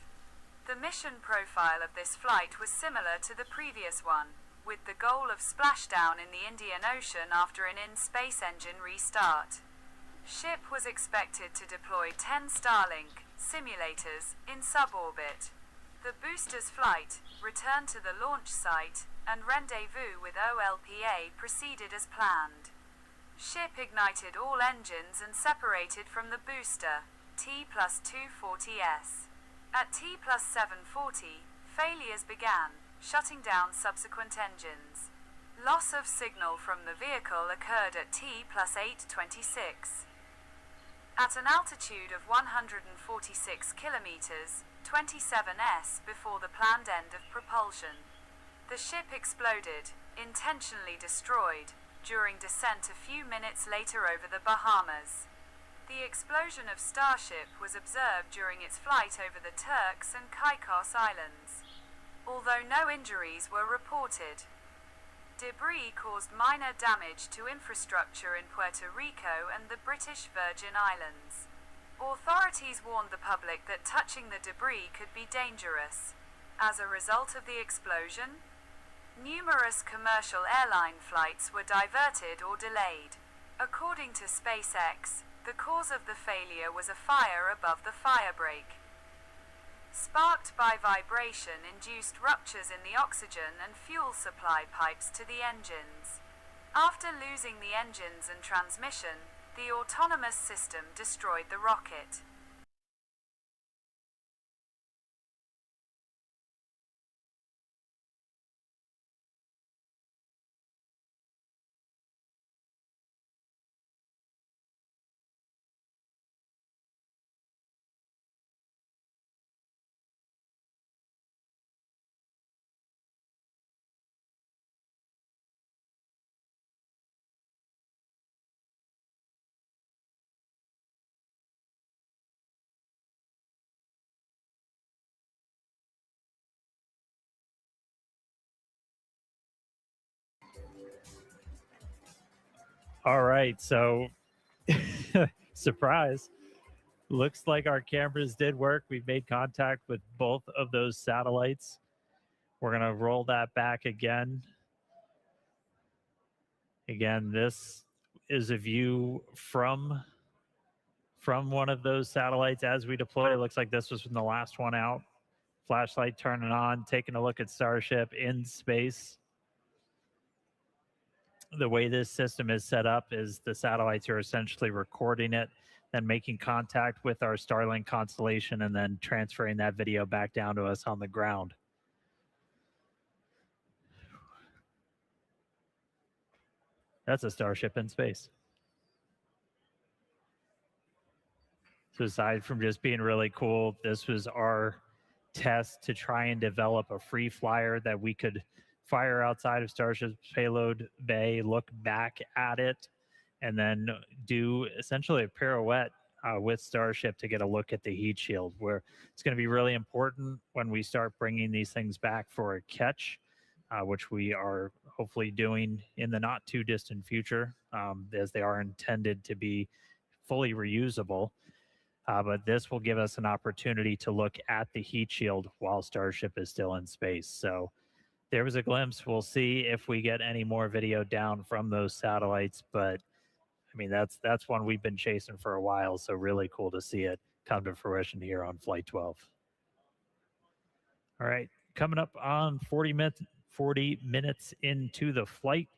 The mission profile of this flight was similar to the previous one, with the goal of splashdown in the Indian Ocean after an in-space engine restart. Ship was expected to deploy 10 Starlink simulators in suborbit. The booster's flight, return to the launch site, and rendezvous with OLPA proceeded as planned. Ship ignited all engines and separated from the booster, T+240S. At T+740, failures began, shutting down subsequent engines. Loss of signal from the vehicle occurred at T+826. At an altitude of 146 kilometers, 27s before the planned end of propulsion, the ship exploded, intentionally destroyed, during descent a few minutes later over the Bahamas. The explosion of Starship was observed during its flight over the Turks and Caicos Islands. Although no injuries were reported, debris caused minor damage to infrastructure in Puerto Rico and the British Virgin Islands. Authorities warned the public that touching the debris could be dangerous. As a result of the explosion, Numerous commercial airline flights were diverted or delayed. According to SpaceX, the cause of the failure was a fire above the firebrake. Sparked by vibration-induced ruptures in the oxygen and fuel supply pipes to the engines. After losing the engines and transmission, the autonomous system destroyed the rocket. All right, so surprise. Looks like our cameras did work. We've made contact with both of those satellites. We're going to roll that back again. Again, this is a view from one of those satellites as we deploy. It looks like this was from the last one out. Flashlight turning on, taking a look at Starship in space. The way this system is set up is the satellites are essentially recording it, then making contact with our Starlink constellation, and then transferring that video back down to us on the ground. That's a Starship in space. So aside from just being really cool, this was our test to try and develop a free flyer that we could fire outside of Starship's payload bay, look back at it, and then do essentially a pirouette with Starship to get a look at the heat shield, where it's going to be really important when we start bringing these things back for a catch, which we are hopefully doing in the not too distant future, as they are intended to be fully reusable. But this will give us an opportunity to look at the heat shield while Starship is still in space. So there was a glimpse. We'll see if we get any more video down from those satellites. But I mean, that's one we've been chasing for a while. So really cool to see it come to fruition here on Flight 12. All right, coming up on 40 minutes into the flight,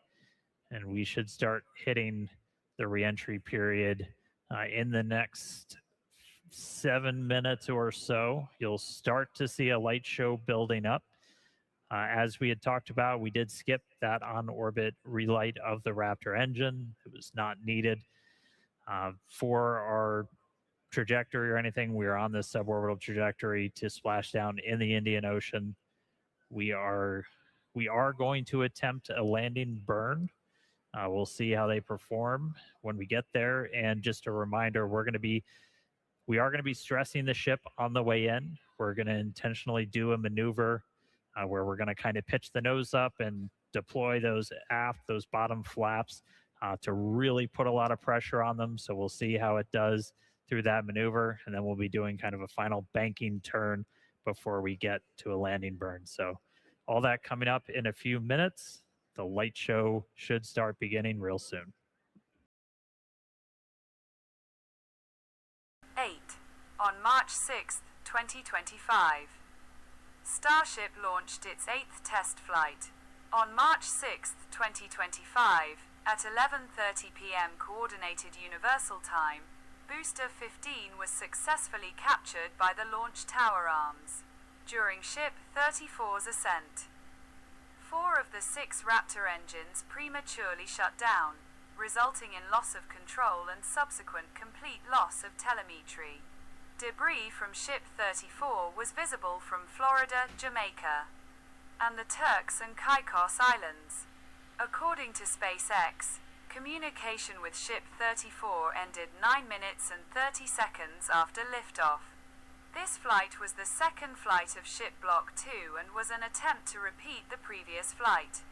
and we should start hitting the reentry period in the next 7 minutes or so. You'll start to see a light show building up. As we had talked about, we did skip that on-orbit relight of the Raptor engine. It was not needed for our trajectory or anything. We are on this suborbital trajectory to splash down in the Indian Ocean. We are going to attempt a landing burn. We'll see how they perform when we get there. And just a reminder, we are going to be stressing the ship on the way in. We're going to intentionally do a maneuver where we're going to kind of pitch the nose up and deploy those bottom flaps to really put a lot of pressure on them. So we'll see how it does through that maneuver. And then we'll be doing kind of a final banking turn before we get to a landing burn. So all that coming up in a few minutes. The light show should start beginning real soon. 8. On March 6, 2025. Starship launched its 8th test flight. On March 6, 2025, at 11:30 p.m. Coordinated Universal Time, Booster 15 was successfully captured by the launch tower arms during Ship 34's ascent. 4 of the 6 Raptor engines prematurely shut down, resulting in loss of control and subsequent complete loss of telemetry. Debris from Ship 34 was visible from Florida, Jamaica, and the Turks and Caicos Islands. According to SpaceX, communication with Ship 34 ended 9 minutes and 30 seconds after liftoff. This flight was the second flight of Ship Block 2 and was an attempt to repeat the previous flight.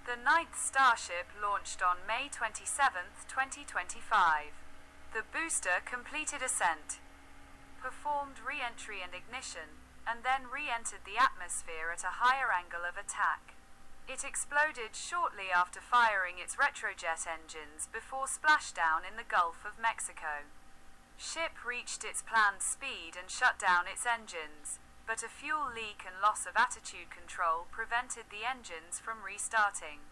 The 9th Starship launched on May 27, 2025. The booster completed ascent, performed re-entry and ignition, and then re-entered the atmosphere at a higher angle of attack. It exploded shortly after firing its retrojet engines before splashdown in the Gulf of Mexico. Ship reached its planned speed and shut down its engines, but a fuel leak and loss of attitude control prevented the engines from restarting.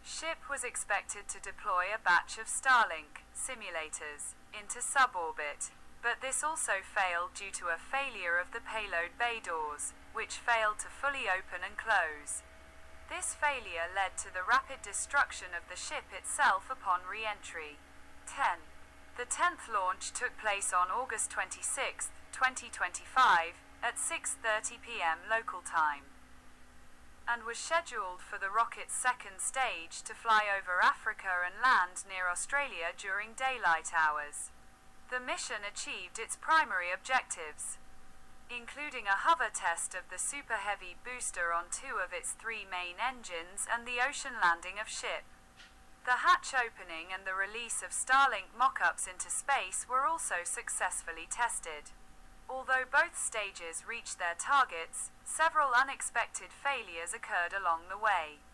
Ship was expected to deploy a batch of Starlink simulators into suborbit, but this also failed due to a failure of the payload bay doors, which failed to fully open and close. This failure led to the rapid destruction of the ship itself upon re-entry. 10. The 10th launch took place on August 26, 2025, at 6:30 p.m. local time, and was scheduled for the rocket's second stage to fly over Africa and land near Australia during daylight hours. The mission achieved its primary objectives, including a hover test of the Super Heavy booster on 2 of its 3 main engines and the ocean landing of Ship. The hatch opening and the release of Starlink mock-ups into space were also successfully tested. Although both stages reached their targets, several unexpected failures occurred along the way,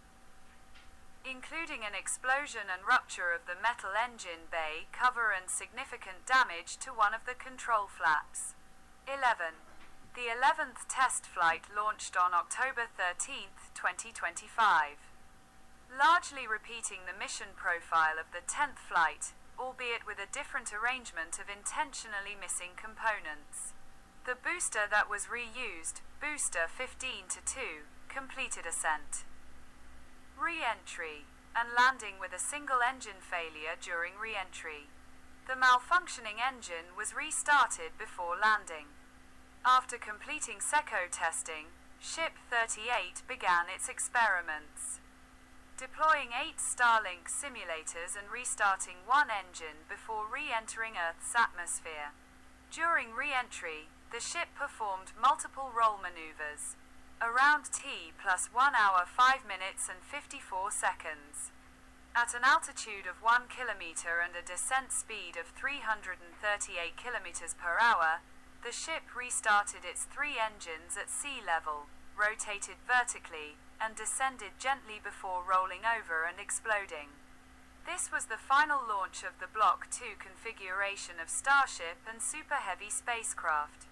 including an explosion and rupture of the metal engine bay cover and significant damage to one of the control flaps. 11. The 11th test flight launched on October 13, 2025. Largely repeating the mission profile of the 10th flight, albeit with a different arrangement of intentionally missing components. The booster that was reused, Booster 15-2, completed ascent, re-entry, and landing with a single engine failure during re-entry. The malfunctioning engine was restarted before landing. After completing SECO testing, Ship 38 began its experiments, deploying 8 Starlink simulators and restarting 1 engine before re-entering Earth's atmosphere. During re-entry, the ship performed multiple roll maneuvers, around T plus 1 hour 5 minutes and 54 seconds. At an altitude of 1 kilometer and a descent speed of 338 kilometers per hour, the ship restarted its 3 engines at sea level, rotated vertically, and descended gently before rolling over and exploding. This was the final launch of the Block 2 configuration of Starship and Super Heavy spacecraft.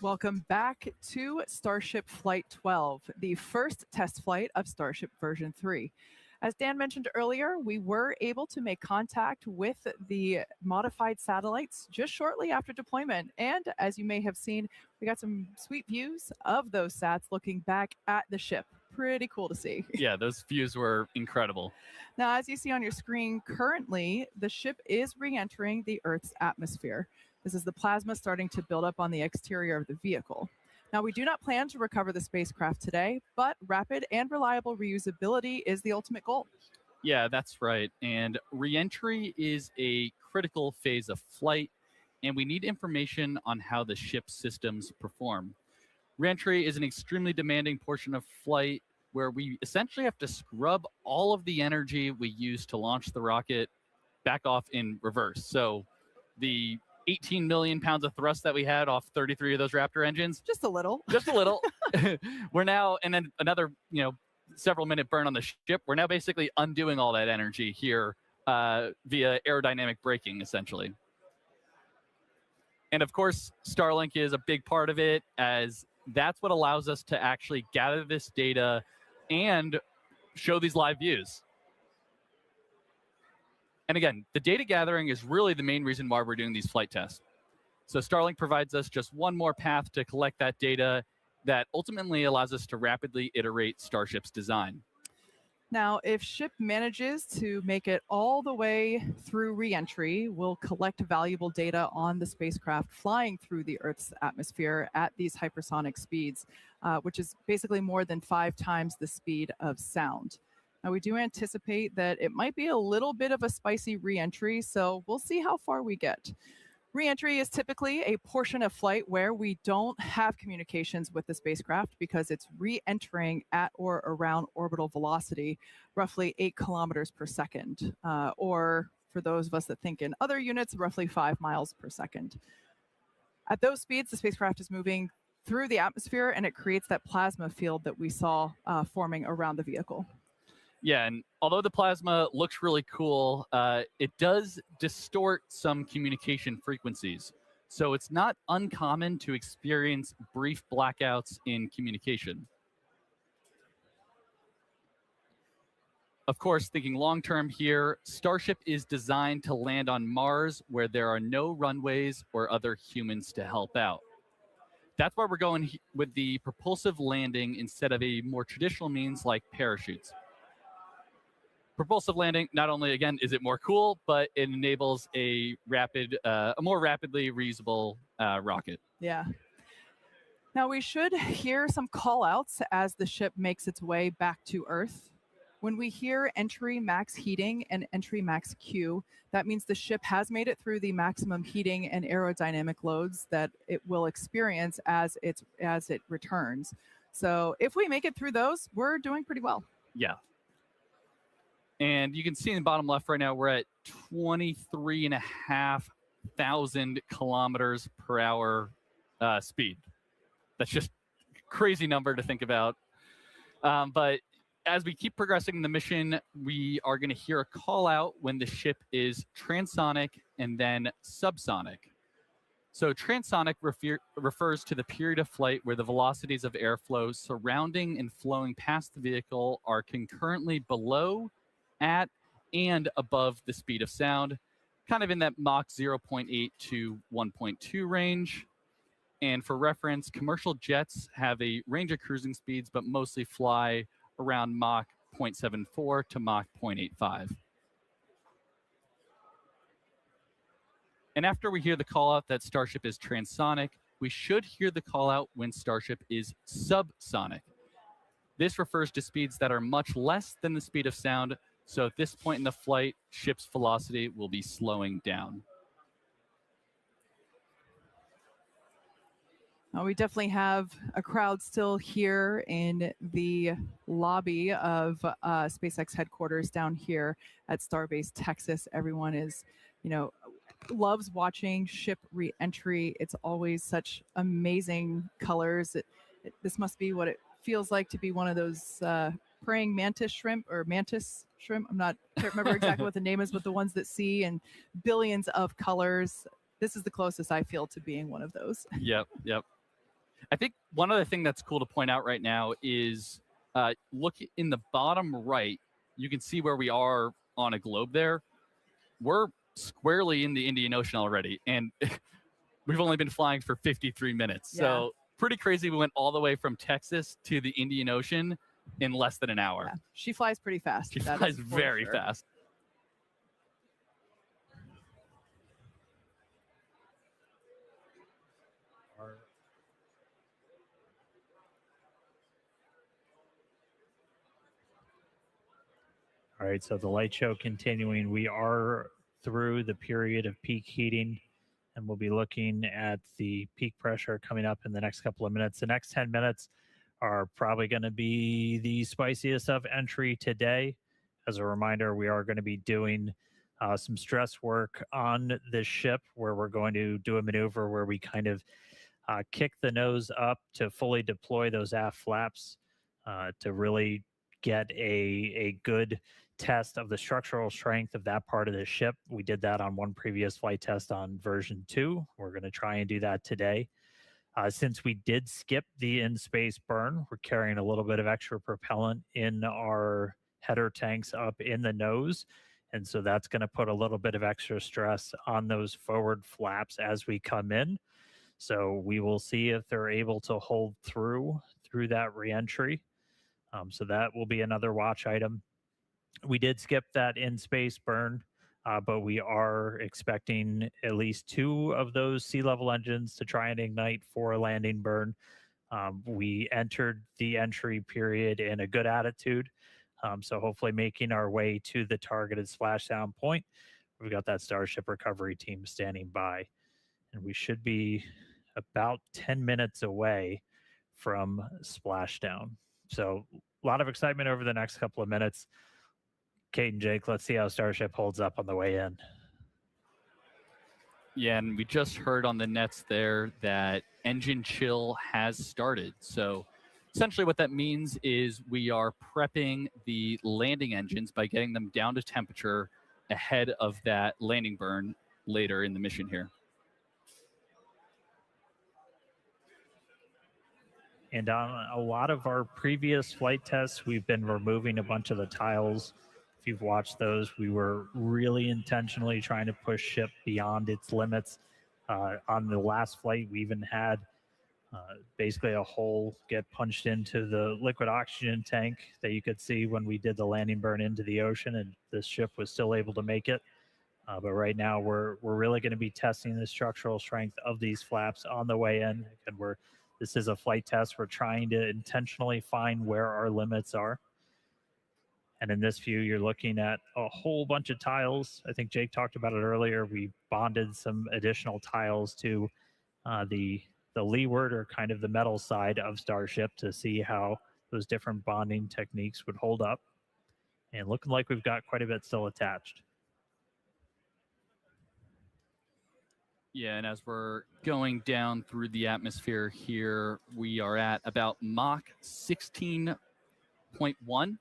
Welcome back to Starship Flight 12, the first test flight of Starship version 3. As Dan mentioned earlier, we were able to make contact with the modified satellites just shortly after deployment. And as you may have seen, we got some sweet views of those sats looking back at the ship. Pretty cool to see. Yeah, those views were incredible. Now, as you see on your screen, currently the ship is re-entering the Earth's atmosphere. This is the plasma starting to build up on the exterior of the vehicle. Now, we do not plan to recover the spacecraft today, but rapid and reliable reusability is the ultimate goal. Yeah, that's right. And reentry is a critical phase of flight, and we need information on how the ship's systems perform. Reentry is an extremely demanding portion of flight where we essentially have to scrub all of the energy we use to launch the rocket back off in reverse. So the 18 million pounds of thrust that we had off 33 of those Raptor engines. Just a little. Just a little. We're now, and then another, several minute burn on the ship. We're now basically undoing all that energy here via aerodynamic braking, essentially. And of course, Starlink is a big part of it, as that's what allows us to actually gather this data and show these live views. And again, the data gathering is really the main reason why we're doing these flight tests. So Starlink provides us just one more path to collect that data that ultimately allows us to rapidly iterate Starship's design. Now, if ship manages to make it all the way through re-entry, we'll collect valuable data on the spacecraft flying through the Earth's atmosphere at these hypersonic speeds, which is basically more than 5 times the speed of sound. Now, we do anticipate that it might be a little bit of a spicy re-entry, so we'll see how far we get. Re-entry is typically a portion of flight where we don't have communications with the spacecraft because it's re-entering at or around orbital velocity, roughly 8 kilometers per second, or for those of us that think in other units, roughly 5 miles per second. At those speeds, the spacecraft is moving through the atmosphere, and it creates that plasma field that we saw forming around the vehicle. Yeah, and although the plasma looks really cool, it does distort some communication frequencies. So it's not uncommon to experience brief blackouts in communication. Of course, thinking long-term here, Starship is designed to land on Mars where there are no runways or other humans to help out. That's why we're going with the propulsive landing instead of a more traditional means like parachutes. Propulsive landing, not only, again, is it more cool, but it enables a more rapidly reusable rocket. Yeah. Now, we should hear some call-outs as the ship makes its way back to Earth. When we hear entry max heating and entry max Q, that means the ship has made it through the maximum heating and aerodynamic loads that it will experience as it returns. So if we make it through those, we're doing pretty well. Yeah. And you can see in the bottom left right now, we're at 23,500 kilometers per hour speed. That's just a crazy number to think about. But as we keep progressing in the mission, we are going to hear a call out when the ship is transonic and then subsonic. So transonic refers to the period of flight where the velocities of airflow surrounding and flowing past the vehicle are concurrently below, at, and above the speed of sound, kind of in that Mach 0.8 to 1.2 range. And for reference, commercial jets have a range of cruising speeds, but mostly fly around Mach 0.74 to Mach 0.85. And after we hear the call out that Starship is transonic, we should hear the call out when Starship is subsonic. This refers to speeds that are much less than the speed of sound. So at this point in the flight, ship's velocity will be slowing down. We definitely have a crowd still here in the lobby of SpaceX headquarters down here at Starbase, Texas. Everyone is, loves watching ship re-entry. It's always such amazing colors. This must be what it feels like to be one of those praying mantis shrimp. Can't remember exactly what the name is, but the ones that see in billions of colors. This is the closest I feel to being one of those. Yep. I think one other thing that's cool to point out right now is look in the bottom right. You can see where we are on a globe there. We're squarely in the Indian Ocean already, and we've only been flying for 53 minutes. Yeah. So pretty crazy. We went all the way from Texas to the Indian Ocean in less than an hour. Yeah. She flies pretty fast. She that flies is for very sure. fast. All right, so the light show continuing. We are through the period of peak heating, and we'll be looking at the peak pressure coming up in the next couple of minutes. The next 10 minutes are probably going to be the spiciest of entry today. As a reminder, we are going to be doing some stress work on this ship, where we're going to do a maneuver where we kind of kick the nose up to fully deploy those aft flaps to really get a good test of the structural strength of that part of the ship. We did that on one previous flight test on version 2. We're going to try and do that today. Since we did skip the in-space burn, we're carrying a little bit of extra propellant in our header tanks up in the nose. And so that's going to put a little bit of extra stress on those forward flaps as we come in. So we will see if they're able to hold through that reentry. So that will be another watch item. We did skip that in-space burn, but we are expecting at least 2 of those sea level engines to try and ignite for a landing burn. We entered the entry period in a good attitude, so hopefully making our way to the targeted splashdown point. We've got that Starship recovery team standing by, and we should be about 10 minutes away from splashdown. So a lot of excitement over the next couple of minutes. Kate and Jake, let's see how Starship holds up on the way in. Yeah, and we just heard on the nets there that engine chill has started. So essentially what that means is we are prepping the landing engines by getting them down to temperature ahead of that landing burn later in the mission here. And on a lot of our previous flight tests, we've been removing a bunch of the tiles. If you've watched those, we were really intentionally trying to push ship beyond its limits. On the last flight, we even had basically a hole get punched into the liquid oxygen tank that you could see when we did the landing burn into the ocean, and this ship was still able to make it. But right now, we're really going to be testing the structural strength of these flaps on the way in, and this is a flight test. We're trying to intentionally find where our limits are. And in this view, you're looking at a whole bunch of tiles. I think Jake talked about it earlier. We bonded some additional tiles to the leeward, or kind of the metal side of Starship, to see how those different bonding techniques would hold up. And looking like we've got quite a bit still attached. Yeah, and as we're going down through the atmosphere here, we are at about Mach 16.1.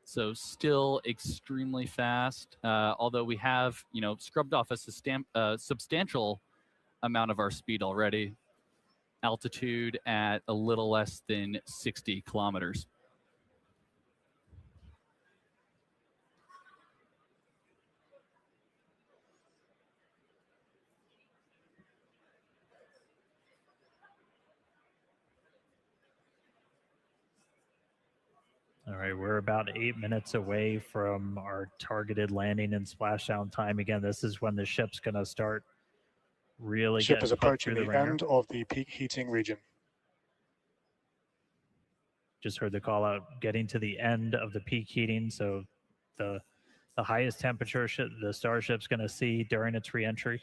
So still extremely fast, although we have, scrubbed off a substantial amount of our speed already. Altitude at a little less than 60 kilometers. All right, we're about 8 minutes away from our targeted landing and splashdown time. Again, this is when the ship's going to start really Ship getting is put approaching through the the ringer. end of the peak heating region. Just heard the call out, getting to the end of the peak heating. So the highest temperature the Starship's going to see during its reentry.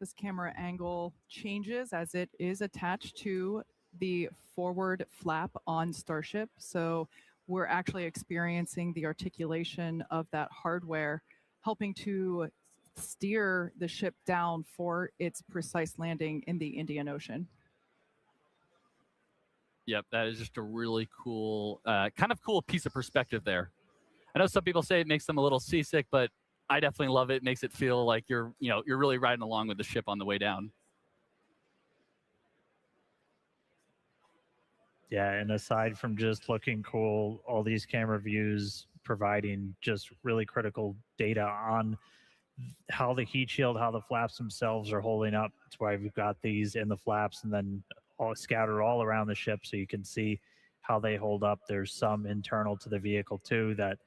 This camera angle changes as it is attached to the forward flap on Starship. So we're actually experiencing the articulation of that hardware, helping to steer the ship down for its precise landing in the Indian Ocean. Yep, that is just a really cool, kind of cool piece of perspective there. I know some people say it makes them a little seasick, but I definitely love it. It makes it feel like you're really riding along with the ship on the way down. Yeah, and aside from just looking cool, all these camera views providing just really critical data on how the heat shield, how the flaps themselves are holding up. That's why we've got these in the flaps and then all scattered all around the ship so you can see how they hold up. There's some internal to the vehicle too that,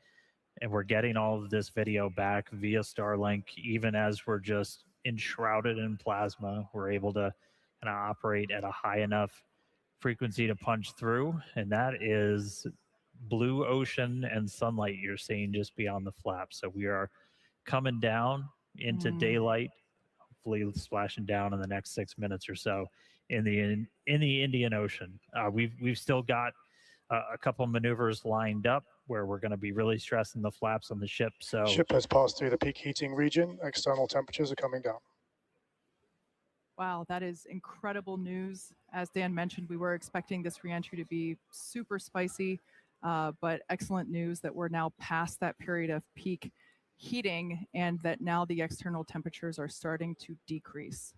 and we're getting all of this video back via Starlink, even as we're just enshrouded in plasma. We're able to kind of operate at a high enough frequency to punch through, and that is blue ocean and sunlight you're seeing just beyond the flap. So we are coming down into daylight, hopefully splashing down in the next 6 minutes or so in the Indian Ocean. We've still got a couple maneuvers lined up where we're going to be really stressing the flaps on the ship. So Ship has passed through the peak heating region. External temperatures are coming down. Wow, that is incredible news. As Dan mentioned, we were expecting this reentry to be super spicy, but excellent news that we're now past that period of peak heating and that now the external temperatures are starting to decrease.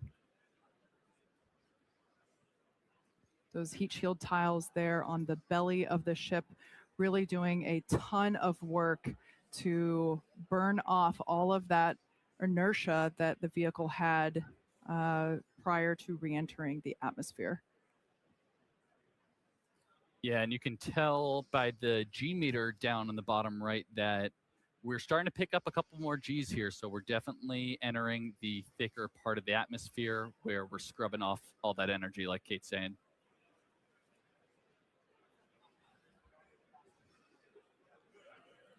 Those heat shield tiles there on the belly of the ship really doing a ton of work to burn off all of that inertia that the vehicle had prior to re-entering the atmosphere. Yeah, and you can tell by the G meter down on the bottom right that we're starting to pick up a couple more Gs here. So we're definitely entering the thicker part of the atmosphere where we're scrubbing off all that energy, like Kate's saying.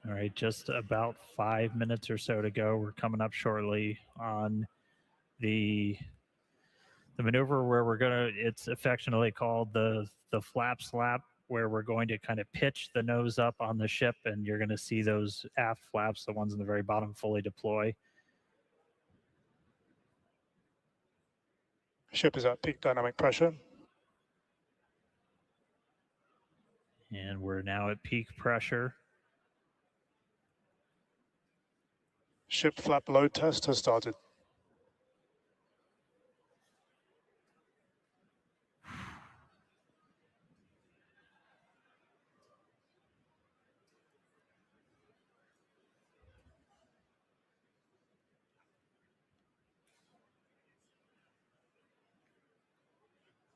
all right, just about 5 minutes or so to go. We're coming up shortly on the maneuver where we're gonna, it's affectionately called the flap slap, where we're going to kind of pitch the nose up on the ship, and you're going to see those aft flaps, the ones in the very bottom, fully deploy. Ship is at peak dynamic pressure. And we're now at peak pressure. Ship flap load test has started.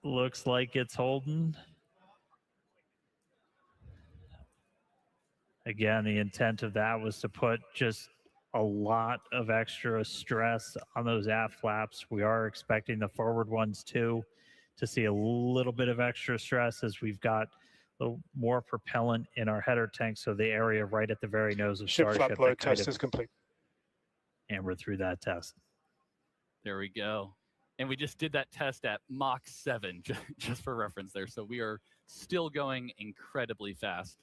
Looks like it's holding. Again, the intent of that was to put just a lot of extra stress on those aft flaps. We are expecting the forward ones too to see a little bit of extra stress as we've got a little more propellant in our header tank. So the area right at the very nose of Ship Starship. flap load test is complete. And we're through that test. There we go. And we just did that test at Mach 7, just for reference there. So we are still going incredibly fast.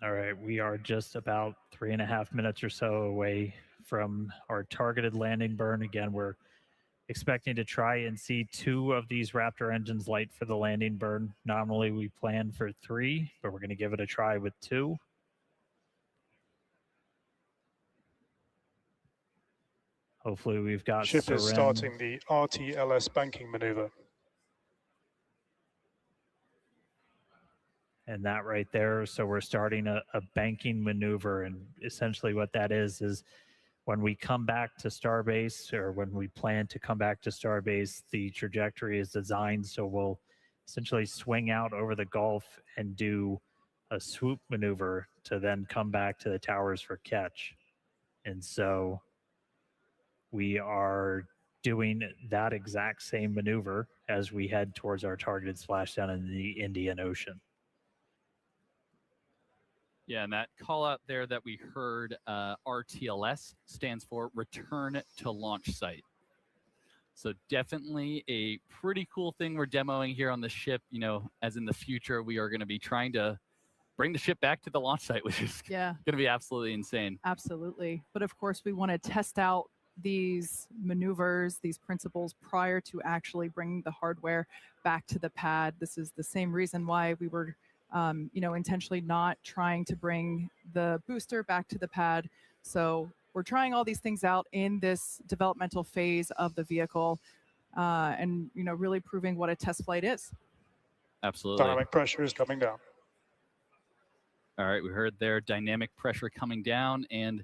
All right, we are just about 3.5 minutes or so away from our targeted landing burn. Again, we're expecting to try and see 2 of these Raptor engines light for the landing burn. Normally we plan for 3, but we're going to give it a try with 2. Hopefully we've got Ship is starting the RTLS banking maneuver. And that right there, so we're starting a banking maneuver, and essentially what that is when we come back to Starbase, or when we plan to come back to Starbase, the trajectory is designed so we'll essentially swing out over the Gulf and do a swoop maneuver to then come back to the towers for catch. And so we are doing that exact same maneuver as we head towards our targeted splashdown in the Indian Ocean. Yeah, and that call out there that we heard, RTLS, stands for Return to Launch Site. So definitely a pretty cool thing we're demoing here on the ship, you know, as in the future we are going to be trying to bring the ship back to the launch site, which is going to be absolutely insane. Absolutely. But of course, we want to test out these maneuvers, these principles prior to actually bringing the hardware back to the pad. This is the same reason why we were, intentionally not trying to bring the booster back to the pad. So we're trying all these things out in this developmental phase of the vehicle, and really proving what a test flight is. Absolutely. Dynamic pressure is coming down. All right, we heard there dynamic pressure coming down, and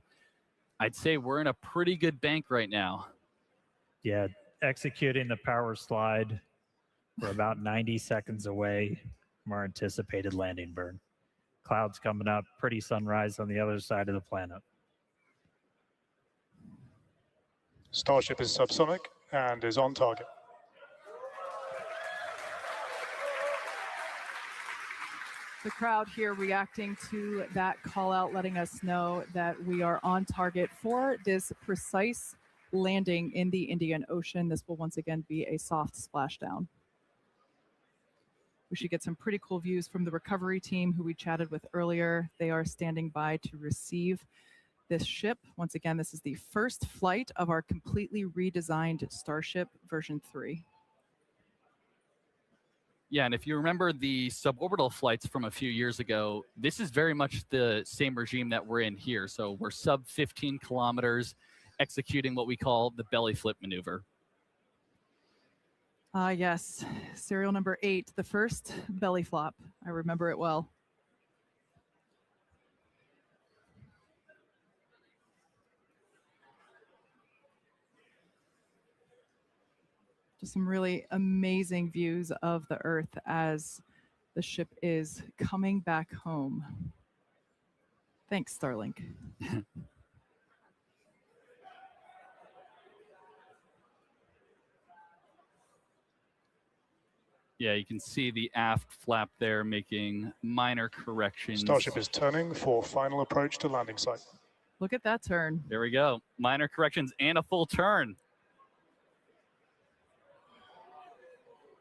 I'd say we're in a pretty good bank right now. Yeah, executing the power slide. We're about 90 seconds away from our anticipated landing burn. Clouds coming up, pretty sunrise on the other side of the planet. Starship is subsonic and is on target. The crowd here reacting to that call out, letting us know that we are on target for this precise landing in the Indian Ocean. This will once again be a soft splashdown. We should get some pretty cool views from the recovery team who we chatted with earlier. They are standing by to receive this ship. Once again, this is the first flight of our completely redesigned Starship version 3. Yeah, and if you remember the suborbital flights from a few years ago, this is very much the same regime that we're in here. So we're sub 15 kilometers executing what we call the belly flip maneuver. Yes, serial number 8, the first belly flop. I remember it well. Just some really amazing views of the Earth as the ship is coming back home. Thanks, Starlink. Yeah, you can see the aft flap there making minor corrections. Starship is turning for final approach to landing site. Look at that turn. There we go. Minor corrections and a full turn.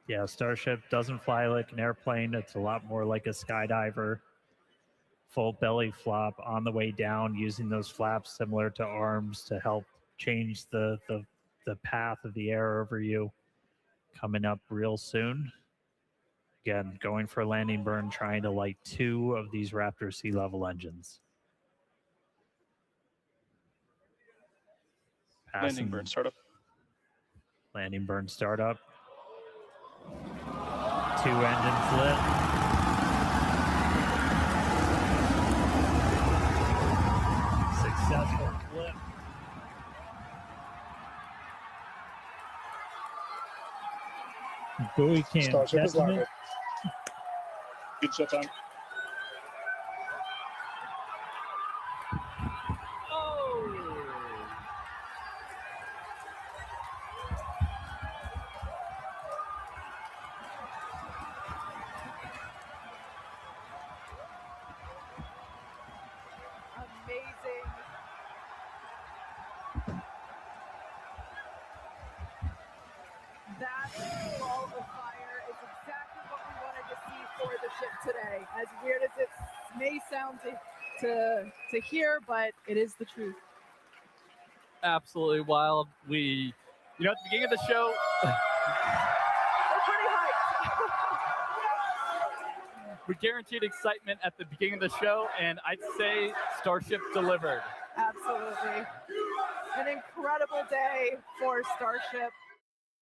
Yeah, Starship doesn't fly like an airplane. It's a lot more like a skydiver. Full belly flop on the way down, using those flaps similar to arms to help change the path of the air over you. Coming up real soon. Again, going for a landing burn, trying to light 2 of these Raptor sea level engines. Landing burn startup. Landing burn startup. 2 engines lit. Successful flip. Buoy can Starship is landed. Good shut down. Amazing. That ball of fire is exactly what we wanted to see for the ship today. As weird as it may sound to hear, but it is the truth. Absolutely wild. At the beginning of the show, We're pretty hyped. we guaranteed excitement at the beginning of the show, and I'd say Starship delivered. Absolutely. An incredible day for Starship.